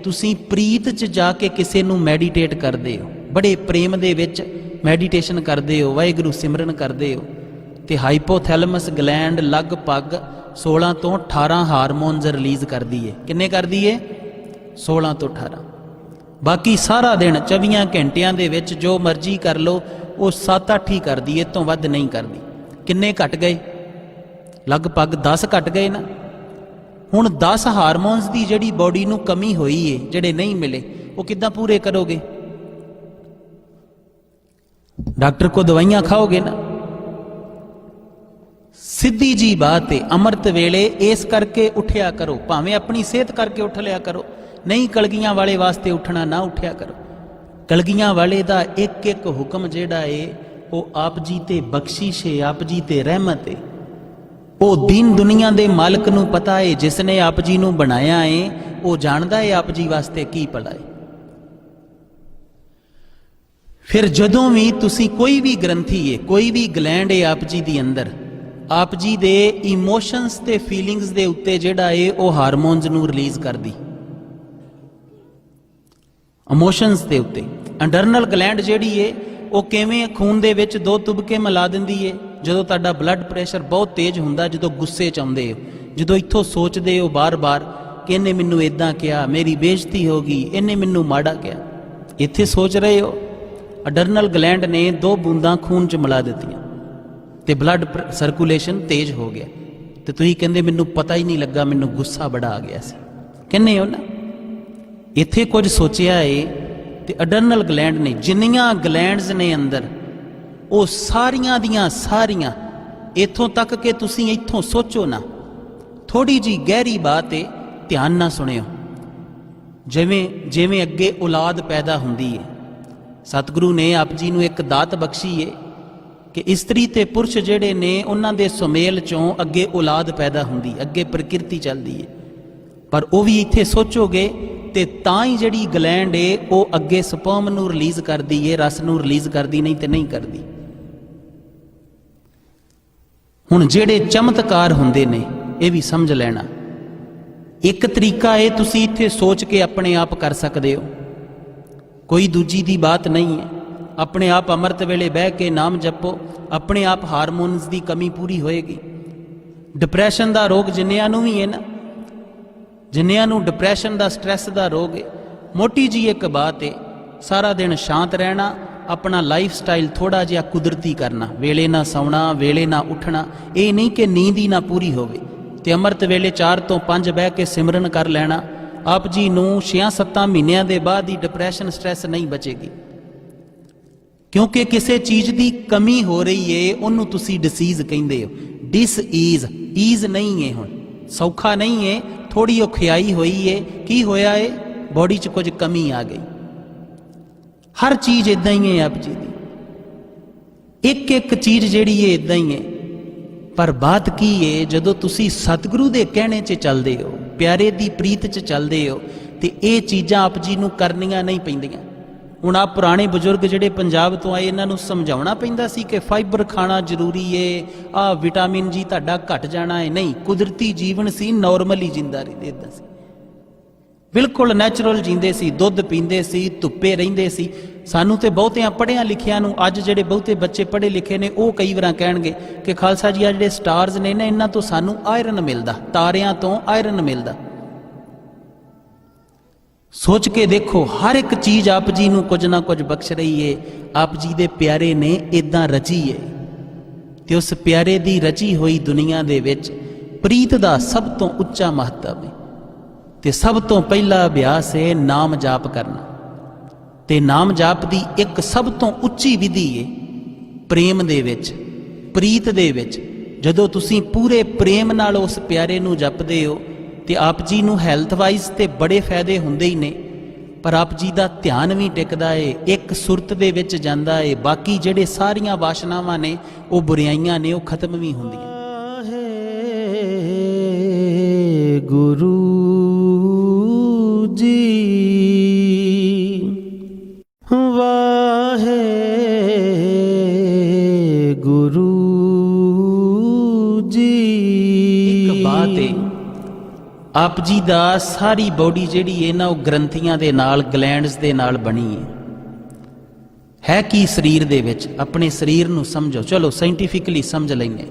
तुसीं प्रीत च जाके किसी नूं मैਡੀਟੇਟ करदे हो, बड़े प्रेम दे विच मैਡੀਟੇਸ਼ਨ करदे हो, वाहिगुरू सिमरन करदे हो, ते हाइपोथैलमस ग्लैंड लगभग 16 तो 18 हारमोन्स रिलीज़ करदी है। किन्ने करदी है? 16 तो 18। बाकी सारा दिन 24 घंटियां दे विच जो मर्जी कर लो, वो 7-8 ही करदी है, तो वध नहीं करदी। किन्ने घट गए? लगभग 10 घट गए ना। हुण 10 हारमोन्स की जिहड़ी बॉडी नूं कमी होई है, जिहड़े नहीं मिले, वो किद्दां पूरे करोगे? डॉक्टर को दवाइयां खाओगे ना। सीधी जी बात है, अमृत वेले इस करके उठिया करो, भावें अपनी सेहत करके उठ लिया करो, नहीं कलगियां वाले वास्ते उठना ना उठिया करो। कलगियां वाले दा एक एक हुक्म जिहड़ा है वो आप जी ते बख्शिश है, आप जी ते रहमत है। वो दीन दुनिया दे मालिक नूं पता है, जिसने आप जी नूं बनाया है वो जानदा है आप जी वास्ते की भला है। ਫਿਰ ਜਦੋਂ ਵੀ ਤੁਸੀਂ ਕੋਈ ਵੀ ਗ੍ਰੰਥੀ ਹੈ, ਕੋਈ ਵੀ ਗਲੈਂਡ ਹੈ ਆਪ ਜੀ ਦੀ ਅੰਦਰ, ਆਪ ਜੀ ਦੇ ਇਮੋਸ਼ਨਸ ਤੇ ਫੀਲਿੰਗਸ ਦੇ ਉੱਤੇ ਜਿਹੜਾ ਹੈ ਉਹ ਹਾਰਮੋਨਸ ਨੂੰ ਰਿਲੀਜ਼ ਕਰਦੀ। ਇਮੋਸ਼ਨਸ ਦੇ ਉੱਤੇ ਅਡਰਨਲ ਗਲੈਂਡ ਜਿਹੜੀ ਹੈ ਉਹ ਕਿਵੇਂ ਖੂਨ ਦੇ ਵਿੱਚ ਦੋ ਤੁਬਕੇ ਮਿਲਾ ਦਿੰਦੀ ਹੈ। ਜਦੋਂ ਤੁਹਾਡਾ ਬਲੱਡ ਪ੍ਰੈਸ਼ਰ ਬਹੁਤ ਤੇਜ਼ ਹੁੰਦਾ, ਜਦੋਂ ਗੁੱਸੇ 'ਚ ਆਉਂਦੇ ਹੋ, ਜਦੋਂ ਇੱਥੋਂ ਸੋਚਦੇ ਹੋ ਬਾਰ-ਬਾਰ ਕਿ ਇਹਨੇ ਮੈਨੂੰ ਇਦਾਂ ਕਿਹਾ, ਮੇਰੀ ਬੇਇੱਜ਼ਤੀ ਹੋ ਗਈ, ਇਹਨੇ ਮੈਨੂੰ ਮਾੜਾ ਕਿਹਾ, ਇੱਥੇ ਸੋਚ ਰਹੇ ਹੋ, ਅਡਰਨਲ ਗਲੈਂਡ ਨੇ ਦੋ ਬੂੰਦਾਂ ਖੂਨ 'ਚ ਮਿਲਾ ਦਿੱਤੀਆਂ ਤੇ ਬਲੱਡ ਸਰਕੂਲੇਸ਼ਨ ਤੇਜ਼ ਹੋ ਗਿਆ। ਤੇ ਤੁਸੀਂ ਕਹਿੰਦੇ ਮੈਨੂੰ ਪਤਾ ਹੀ ਨਹੀਂ ਲੱਗਾ, ਮੈਨੂੰ ਗੁੱਸਾ ਬੜਾ ਆ ਗਿਆ ਸੀ। ਕਹਿੰਦੇ ਹੋ ਨਾ, ਇੱਥੇ ਕੁਝ ਸੋਚਿਆ ਏ ਤੇ ਅਡਰਨਲ ਗਲੈਂਡ ਨੇ, ਜਿੰਨੀਆਂ ਗਲੈਂਡਸ ਨੇ ਅੰਦਰ, ਉਹ ਸਾਰੀਆਂ ਦੀਆਂ ਸਾਰੀਆਂ, ਇੱਥੋਂ ਤੱਕ ਕਿ ਤੁਸੀਂ ਇੱਥੋਂ ਸੋਚੋ ਨਾ, ਥੋੜੀ ਜੀ ਗਹਿਰੀ ਬਾਤ ਏ, ਧਿਆਨ ਨਾਲ ਸੁਣਿਓ। ਜਿਵੇਂ ਜਿਵੇਂ ਅੱਗੇ ਔਲਾਦ ਪੈਦਾ ਹੁੰਦੀ ਹੈ, ਸਤਿਗੁਰੂ ਨੇ ਆਪ ਜੀ ਨੂੰ ਇੱਕ ਦਾਤ ਬਖਸ਼ੀ ਏ ਕਿ ਇਸਤਰੀ ਤੇ ਪੁਰਸ਼ ਜਿਹੜੇ ਨੇ ਉਹਨਾਂ ਦੇ ਸੁਮੇਲ ਚੋਂ ਅੱਗੇ ਔਲਾਦ ਪੈਦਾ ਹੁੰਦੀ, ਅੱਗੇ ਪ੍ਰਕਿਰਤੀ ਚੱਲਦੀ ਹੈ। ਪਰ ਉਹ ਵੀ ਇੱਥੇ ਸੋਚੋਗੇ ਤੇ ਤਾਂ ਹੀ ਜਿਹੜੀ ਗਲੈਂਡ ਏ ਉਹ ਅੱਗੇ ਸਪਰਮ ਨੂੰ ਰਿਲੀਜ਼ ਕਰਦੀ ਏ, ਰਸ ਨੂੰ ਰਿਲੀਜ਼ ਕਰਦੀ, ਨਹੀਂ ਤੇ ਨਹੀਂ ਕਰਦੀ। ਹੁਣ ਜਿਹੜੇ ਚਮਤਕਾਰ ਹੁੰਦੇ ਨੇ ਇਹ ਵੀ ਸਮਝ ਲੈਣਾ। ਇੱਕ ਤਰੀਕਾ ਇਹ ਤੁਸੀਂ ਇੱਥੇ ਸੋਚ ਕੇ ਆਪਣੇ ਆਪ ਕਰ ਸਕਦੇ ਹੋ, ਕੋਈ ਦੂਜੀ ਦੀ ਬਾਤ ਨਹੀਂ ਹੈ। ਆਪਣੇ ਆਪ ਅੰਮ੍ਰਿਤ ਵੇਲੇ ਬਹਿ ਕੇ ਨਾਮ ਜਪੋ, ਆਪਣੇ ਆਪ ਹਾਰਮੋਨਸ ਦੀ ਕਮੀ ਪੂਰੀ ਹੋਏਗੀ। ਡਿਪਰੈਸ਼ਨ ਦਾ ਰੋਗ ਜਿੰਨਿਆਂ ਨੂੰ ਵੀ ਹੈ ਨਾ, ਜਿੰਨਿਆਂ ਨੂੰ ਡਿਪਰੈਸ਼ਨ ਦਾ, ਸਟ੍ਰੈਸ ਦਾ ਰੋਗ ਹੈ, ਮੋਟੀ ਜੀ ਇੱਕ ਬਾਤ ਹੈ, ਸਾਰਾ ਦਿਨ ਸ਼ਾਂਤ ਰਹਿਣਾ, ਆਪਣਾ ਲਾਈਫ ਸਟਾਈਲ ਥੋੜਾ ਜਿਹਾ ਕੁਦਰਤੀ ਕਰਨਾ, ਵੇਲੇ ਨਾ ਸੌਣਾ, ਵੇਲੇ ਨਾ ਉੱਠਣਾ। ਇਹ ਨਹੀਂ ਕਿ ਨੀਂਦ ਹੀ ਨਾ ਪੂਰੀ ਹੋਵੇ, ਤੇ ਅੰਮ੍ਰਿਤ ਵੇਲੇ 4 ਤੋਂ 5 ਬਹਿ ਕੇ ਸਿਮਰਨ ਕਰ ਲੈਣਾ। ਆਪ ਜੀ ਨੂੰ 6-7 ਮਹੀਨਿਆਂ ਦੇ ਬਾਅਦ ਹੀ ਡਿਪਰੈਸ਼ਨ, ਸਟ੍ਰੈਸ ਨਹੀਂ ਬਚੇਗੀ, ਕਿਉਂਕਿ ਕਿਸੇ ਚੀਜ਼ ਦੀ ਕਮੀ ਹੋ ਰਹੀ ਏ, ਉਹਨੂੰ ਤੁਸੀਂ ਡਿਸੀਜ਼ ਕਹਿੰਦੇ ਹੋ। ਡਿਸ ਈਜ਼ ਨਹੀਂ ਹੈ, ਹੁਣ ਸੌਖਾ ਨਹੀਂ ਹੈ, ਥੋੜੀ ਔਖਿਆਈ ਹੋਈ ਏ। ਕੀ ਹੋਇਆ ਏ? ਬੋਡੀ 'ਚ ਕੁਝ ਕਮੀ ਆ ਗਈ। ਹਰ ਚੀਜ਼ ਇਦਾਂ ਹੀ ਹੈ ਆਪ ਜੀ ਦੀ, ਇੱਕ ਇੱਕ ਚੀਜ਼ ਜਿਹੜੀ ਏ ਇਦਾਂ ਹੀ ਹੈ। ਪਰ ਬਾਤ ਕੀ ਏ, ਜਦੋਂ ਤੁਸੀਂ ਸਤਿਗੁਰੂ ਦੇ ਕਹਿਣੇ 'ਚ ਚੱਲਦੇ ਹੋ, ਪਿਆਰੇ ਦੀ ਪ੍ਰੀਤ 'ਚ ਚੱਲਦੇ ਹੋ, ਤੇ ਇਹ ਚੀਜ਼ਾਂ ਆਪ ਜੀ ਨੂੰ ਕਰਨੀਆਂ ਨਹੀਂ ਪੈਂਦੀਆਂ। ਹੁਣ ਆ ਪੁਰਾਣੇ ਬਜ਼ੁਰਗ ਜਿਹੜੇ ਪੰਜਾਬ ਤੋਂ ਆਏ, ਇਹਨਾਂ ਨੂੰ ਸਮਝਾਉਣਾ ਪੈਂਦਾ ਸੀ ਕਿ ਫਾਈਬਰ ਖਾਣਾ ਜ਼ਰੂਰੀ ਏ, ਆ ਵਿਟਾਮਿਨ ਜੀ ਤੁਹਾਡਾ ਘਟ ਜਾਣਾ ਹੈ। ਨਹੀਂ, ਕੁਦਰਤੀ ਜੀਵਨ ਸੀ, ਨਾਰਮਲੀ ਜਿੰਦਾ ਰਹਿੰਦੇ, ਇਦਾਂ ਸੀ, ਬਿਲਕੁਲ ਨੈਚੁਰਲ ਜੀਂਦੇ ਸੀ, ਦੁੱਧ ਪੀਂਦੇ ਸੀ, ਧੁੱਪੇ ਰਹਿੰਦੇ ਸੀ। ਸਾਨੂੰ ਤੇ ਬਹੁਤਿਆਂ ਪੜ੍ਹਿਆਂ ਲਿਖਿਆਂ ਨੂੰ, ਅੱਜ ਜਿਹੜੇ ਬਹੁਤੇ ਬੱਚੇ ਪੜ੍ਹੇ ਲਿਖੇ ਨੇ, ਉਹ ਕਈ ਵਾਰਾਂ ਕਹਿਣਗੇ ਕਿ ਖਾਲਸਾ ਜੀ ਆ ਜਿਹੜੇ ਸਟਾਰਸ ਨੇ ਨਾ, ਇਹਨਾਂ ਤੋਂ ਸਾਨੂੰ ਆਇਰਨ ਮਿਲਦਾ, ਤਾਰਿਆਂ ਤੋਂ ਆਇਰਨ ਮਿਲਦਾ। ਸੋਚ ਕੇ ਦੇਖੋ, ਹਰ ਇੱਕ ਚੀਜ਼ ਆਪ ਜੀ ਨੂੰ ਕੁਝ ਨਾ ਕੁਝ ਬਖਸ਼ ਰਹੀ ਏ। ਆਪ ਜੀ ਦੇ ਪਿਆਰੇ ਨੇ ਇਦਾਂ ਰਚੀ ਏ, ਤੇ ਉਸ ਪਿਆਰੇ ਦੀ ਰਚੀ ਹੋਈ ਦੁਨੀਆ ਦੇ ਵਿੱਚ ਪ੍ਰੀਤ ਦਾ ਸਭ ਤੋਂ ਉੱਚਾ ਮਹੱਤਵ ਹੈ। ਤੇ ਸਭ ਤੋਂ ਪਹਿਲਾ ਅਭਿਆਸ ਹੈ ਨਾਮ ਜਾਪ ਕਰਨਾ। ਤੇ ਨਾਮ ਜਾਪ ਦੀ ਇੱਕ ਸਭ ਤੋਂ ਉੱਚੀ ਵਿਧੀ ਹੈ ਪ੍ਰੇਮ ਦੇ ਵਿੱਚ, ਪ੍ਰੀਤ ਦੇ ਵਿੱਚ। ਜਦੋਂ ਤੁਸੀਂ ਪੂਰੇ ਪ੍ਰੇਮ ਨਾਲ ਉਸ ਪਿਆਰੇ ਨੂੰ ਜਪਦੇ ਹੋ, ਤੇ ਆਪ ਜੀ ਨੂੰ ਹੈਲਥ ਵਾਈਜ਼ ਤੇ ਬੜੇ ਫਾਇਦੇ ਹੁੰਦੇ ਹੀ ਨੇ, ਪਰ ਆਪ ਜੀ ਦਾ ਧਿਆਨ ਵੀ ਟਿਕਦਾ ਏ, ਇੱਕ ਸੁਰਤ ਦੇ ਵਿੱਚ ਜਾਂਦਾ ਏ। ਬਾਕੀ ਜਿਹੜੇ ਸਾਰੀਆਂ ਵਾਸ਼ਨਾਵਾਂ ਨੇ, ਉਹ ਬੁਰਾਈਆਂ ਨੇ, ਉਹ ਖਤਮ ਵੀ ਹੁੰਦੀਆਂ। ਗੁਰੂ ਜੀ ਵਾਹੇ ਗੁਰੂ ਜੀ। ਇੱਕ ਬਾਤ ਏ, ਆਪ ਜੀ ਦਾ ਸਾਰੀ ਬੋਡੀ ਜਿਹੜੀ ਹੈ ਨਾ, ਉਹ ਗ੍ਰੰਥੀਆਂ ਦੇ ਨਾਲ, ਗਲੈਂਡਸ ਦੇ ਨਾਲ ਬਣੀ ਹੈ ਕੀ ਸਰੀਰ ਦੇ ਵਿੱਚ। ਆਪਣੇ ਸਰੀਰ ਨੂੰ ਸਮਝੋ। ਚਲੋ ਸਾਇੰਟੀਫਿਕਲੀ ਸਮਝ ਲੈਂਦੇ,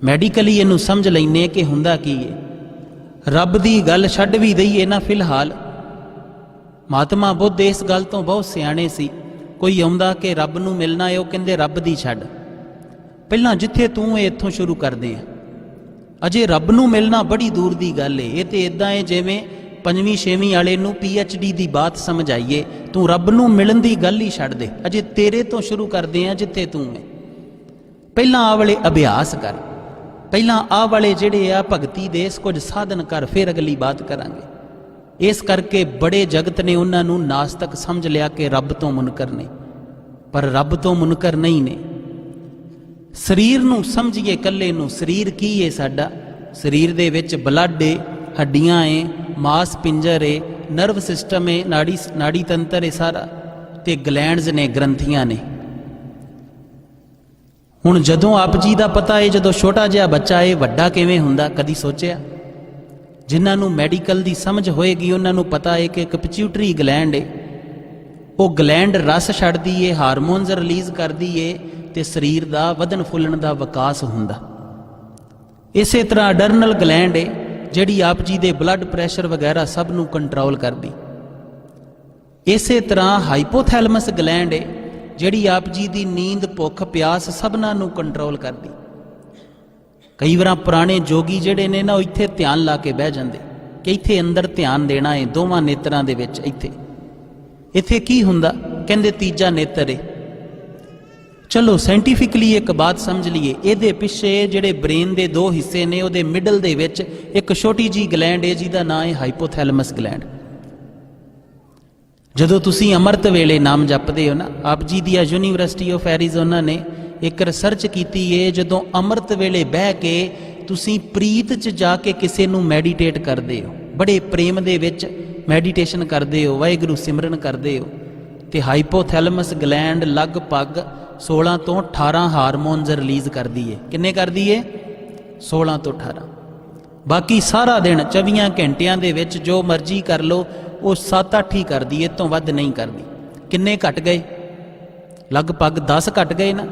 ਮੈਡੀਕਲੀ ਇਹਨੂੰ ਸਮਝ ਲੈਂਦੇ ਕਿ ਹੁੰਦਾ ਕੀ ਹੈ। ਰੱਬ ਦੀ ਗੱਲ ਛੱਡ ਵੀ ਦਈਏ ਨਾ, ਫਿਲਹਾਲ ਮਹਾਤਮਾ ਬੁੱਧ ਇਸ ਗੱਲ ਤੋਂ ਬਹੁਤ ਸਿਆਣੇ ਸੀ। ਕੋਈ ਆਉਂਦਾ ਕਿ ਰੱਬ ਨੂੰ ਮਿਲਣਾ ਹੈ, ਉਹ ਕਹਿੰਦੇ ਰੱਬ ਦੀ ਛੱਡ, ਪਹਿਲਾਂ ਜਿੱਥੇ ਤੂੰ ਹੈ ਇੱਥੋਂ ਸ਼ੁਰੂ ਕਰਦੇ ਆ। ਅਜੇ ਰੱਬ ਨੂੰ ਮਿਲਣਾ ਬੜੀ ਦੂਰ ਦੀ ਗੱਲ ਏ। ਇਹ ਤੇ ਇਦਾਂ ਹੈ ਜਿਵੇਂ 5ਵੀਂ 6ਵੀਂ ਵਾਲੇ ਨੂੰ PhD ਦੀ ਬਾਤ ਸਮਝ ਆਈਏ। ਤੂੰ ਰੱਬ ਨੂੰ ਮਿਲਣ ਦੀ ਗੱਲ ਹੀ ਛੱਡ ਦੇ, ਅਜੇ ਤੇਰੇ ਤੋਂ ਸ਼ੁਰੂ ਕਰਦੇ ਆ ਜਿੱਥੇ ਤੂੰ ਹੈ। ਪਹਿਲਾਂ ਆਹ ਵਾਲੇ ਅਭਿਆਸ ਕਰ, ਪਹਿਲਾਂ ਆਹ ਵਾਲੇ ਜਿਹੜੇ ਆ ਭਗਤੀ ਦੇ ਕੁਝ ਸਾਧਨ ਕਰ, ਫਿਰ ਅਗਲੀ ਬਾਤ ਕਰਾਂਗੇ। ਇਸ ਕਰਕੇ ਬੜੇ ਜਗਤ ਨੇ ਉਹਨਾਂ ਨੂੰ ਨਾਸਤਕ ਸਮਝ ਲਿਆ ਕਿ ਰੱਬ ਤੋਂ ਮੁਨਕਰ ਨੇ, ਪਰ ਰੱਬ ਤੋਂ ਮੁਨਕਰ ਨਹੀਂ ਨੇ। ਸਰੀਰ ਨੂੰ ਸਮਝੀਏ ਇਕੱਲੇ ਨੂੰ। ਸਰੀਰ ਕੀ ਹੈ ਸਾਡਾ? ਸਰੀਰ ਦੇ ਵਿੱਚ ਬਲੱਡ ਏ, ਹੱਡੀਆਂ ਏ, ਮਾਸ ਪਿੰਜਰ ਏ, ਨਰਵ ਸਿਸਟਮ ਏ, ਨਾੜੀ ਤੰਤਰ ਏ ਸਾਰਾ। ਤੇ ਗਲੈਂਡਸ ਨੇ, ਗ੍ਰੰਥੀਆਂ ਨੇ। ਹੁਣ ਜਦੋਂ ਆਪ ਜੀ ਦਾ ਪਤਾ ਹੈ, ਜਦੋਂ ਛੋਟਾ ਜਿਹਾ ਬੱਚਾ ਇਹ ਵੱਡਾ ਕਿਵੇਂ ਹੁੰਦਾ, ਕਦੀ ਸੋਚਿਆ? ਜਿਨ੍ਹਾਂ ਨੂੰ ਮੈਡੀਕਲ ਦੀ ਸਮਝ ਹੋਏਗੀ ਉਹਨਾਂ ਨੂੰ ਪਤਾ ਹੈ ਕਿ ਇੱਕ ਪਿਚਿਊਟਰੀ ਗਲੈਂਡ ਹੈ, ਉਹ ਗਲੈਂਡ ਰਸ ਛੱਡਦੀ ਏ, ਹਾਰਮੋਨਸ ਰਿਲੀਜ਼ ਕਰਦੀ ਏ ਤੇ ਸਰੀਰ ਦਾ ਵਧਣ ਫੁੱਲਣ ਦਾ ਵਿਕਾਸ ਹੁੰਦਾ। ਇਸੇ ਤਰ੍ਹਾਂ ਅਡਰਨਲ ਗਲੈਂਡ ਏ ਜਿਹੜੀ ਆਪ ਜੀ ਦੇ ਬਲੱਡ ਪ੍ਰੈਸ਼ਰ ਵਗੈਰਾ ਸਭ ਨੂੰ ਕੰਟਰੋਲ ਕਰਦੀ। ਇਸੇ ਤਰ੍ਹਾਂ ਹਾਈਪੋਥੈਲਮਸ ਗਲੈਂਡ ਏ ਜਿਹੜੀ ਆਪ ਜੀ ਦੀ ਨੀਂਦ, ਭੁੱਖ, ਪਿਆਸ ਸਭਨਾਂ ਨੂੰ ਕੰਟਰੋਲ ਕਰਦੀ। ਕਈ ਵਾਰ ਪੁਰਾਣੇ ਜੋਗੀ ਜਿਹੜੇ ਨੇ ਨਾ, ਉਹ ਇੱਥੇ ਧਿਆਨ ਲਾ ਕੇ ਬਹਿ ਜਾਂਦੇ ਕਿ ਇੱਥੇ ਅੰਦਰ ਧਿਆਨ ਦੇਣਾ ਹੈ, ਦੋਵਾਂ ਨੇਤਰਾਂ ਦੇ ਵਿੱਚ। ਇੱਥੇ ਕੀ ਹੁੰਦਾ? ਕਹਿੰਦੇ ਤੀਜਾ ਨੇਤਰ ਏ। ਚਲੋ ਸਾਇੰਟੀਫਿਕਲੀ ਇੱਕ ਬਾਤ ਸਮਝ ਲਈਏ, ਇਹਦੇ ਪਿੱਛੇ ਜਿਹੜੇ ਬ੍ਰੇਨ ਦੇ ਦੋ ਹਿੱਸੇ ਨੇ, ਉਹਦੇ ਮਿਡਲ ਦੇ ਵਿੱਚ ਇੱਕ ਛੋਟੀ ਜੀ ਗਲੈਂਡ ਹੈ ਜਿਹਦਾ ਨਾਂ ਹੈ ਹਾਈਪੋਥੈਲਮਸ ਗਲੈਂਡ। ਜਦੋਂ ਤੁਸੀਂ ਅੰਮ੍ਰਿਤ ਵੇਲੇ ਨਾਮ ਜਪਦੇ ਹੋ ਨਾ, ਆਪ ਜੀ ਦੀ ਯੂਨੀਵਰਸਿਟੀ ਆਫ ਐਰੀਜ਼ੋਨਾ ਨੇ ਇੱਕ ਰਿਸਰਚ ਕੀਤੀ ਹੈ, ਜਦੋਂ ਅੰਮ੍ਰਿਤ ਵੇਲੇ ਬਹਿ ਕੇ ਤੁਸੀਂ ਪ੍ਰੀਤ 'ਚ ਜਾ ਕੇ ਕਿਸੇ ਨੂੰ ਮੈਡੀਟੇਟ ਕਰਦੇ ਹੋ, ਬੜੇ ਪ੍ਰੇਮ ਦੇ ਵਿੱਚ ਮੈਡੀਟੇਸ਼ਨ ਕਰਦੇ ਹੋ, ਵਾਹਿਗੁਰੂ ਸਿਮਰਨ ਕਰਦੇ ਹੋ, ਤੇ ਹਾਈਪੋਥੈਲਮਸ ਗਲੈਂਡ ਲਗਭਗ 16 ਤੋਂ 18 ਹਾਰਮੋਨਸ ਰਿਲੀਜ਼ ਕਰਦੀ ਹੈ। ਕਿੰਨੇ ਕਰਦੀ ਹੈ? 16 ਤੋਂ 18। ਬਾਕੀ ਸਾਰਾ ਦਿਨ 24 ਘੰਟਿਆਂ ਦੇ ਵਿੱਚ ਜੋ ਮਰਜ਼ੀ ਕਰ ਲਓ, ਉਹ 7-8 ਹੀ ਕਰਦੀ ਹੈ, ਤੋਂ ਵੱਧ ਨਹੀਂ ਕਰਦੀ। ਕਿੰਨੇ ਘਟ ਗਏ? ਲਗਭਗ 10 ਘਟ ਗਏ ਨਾ।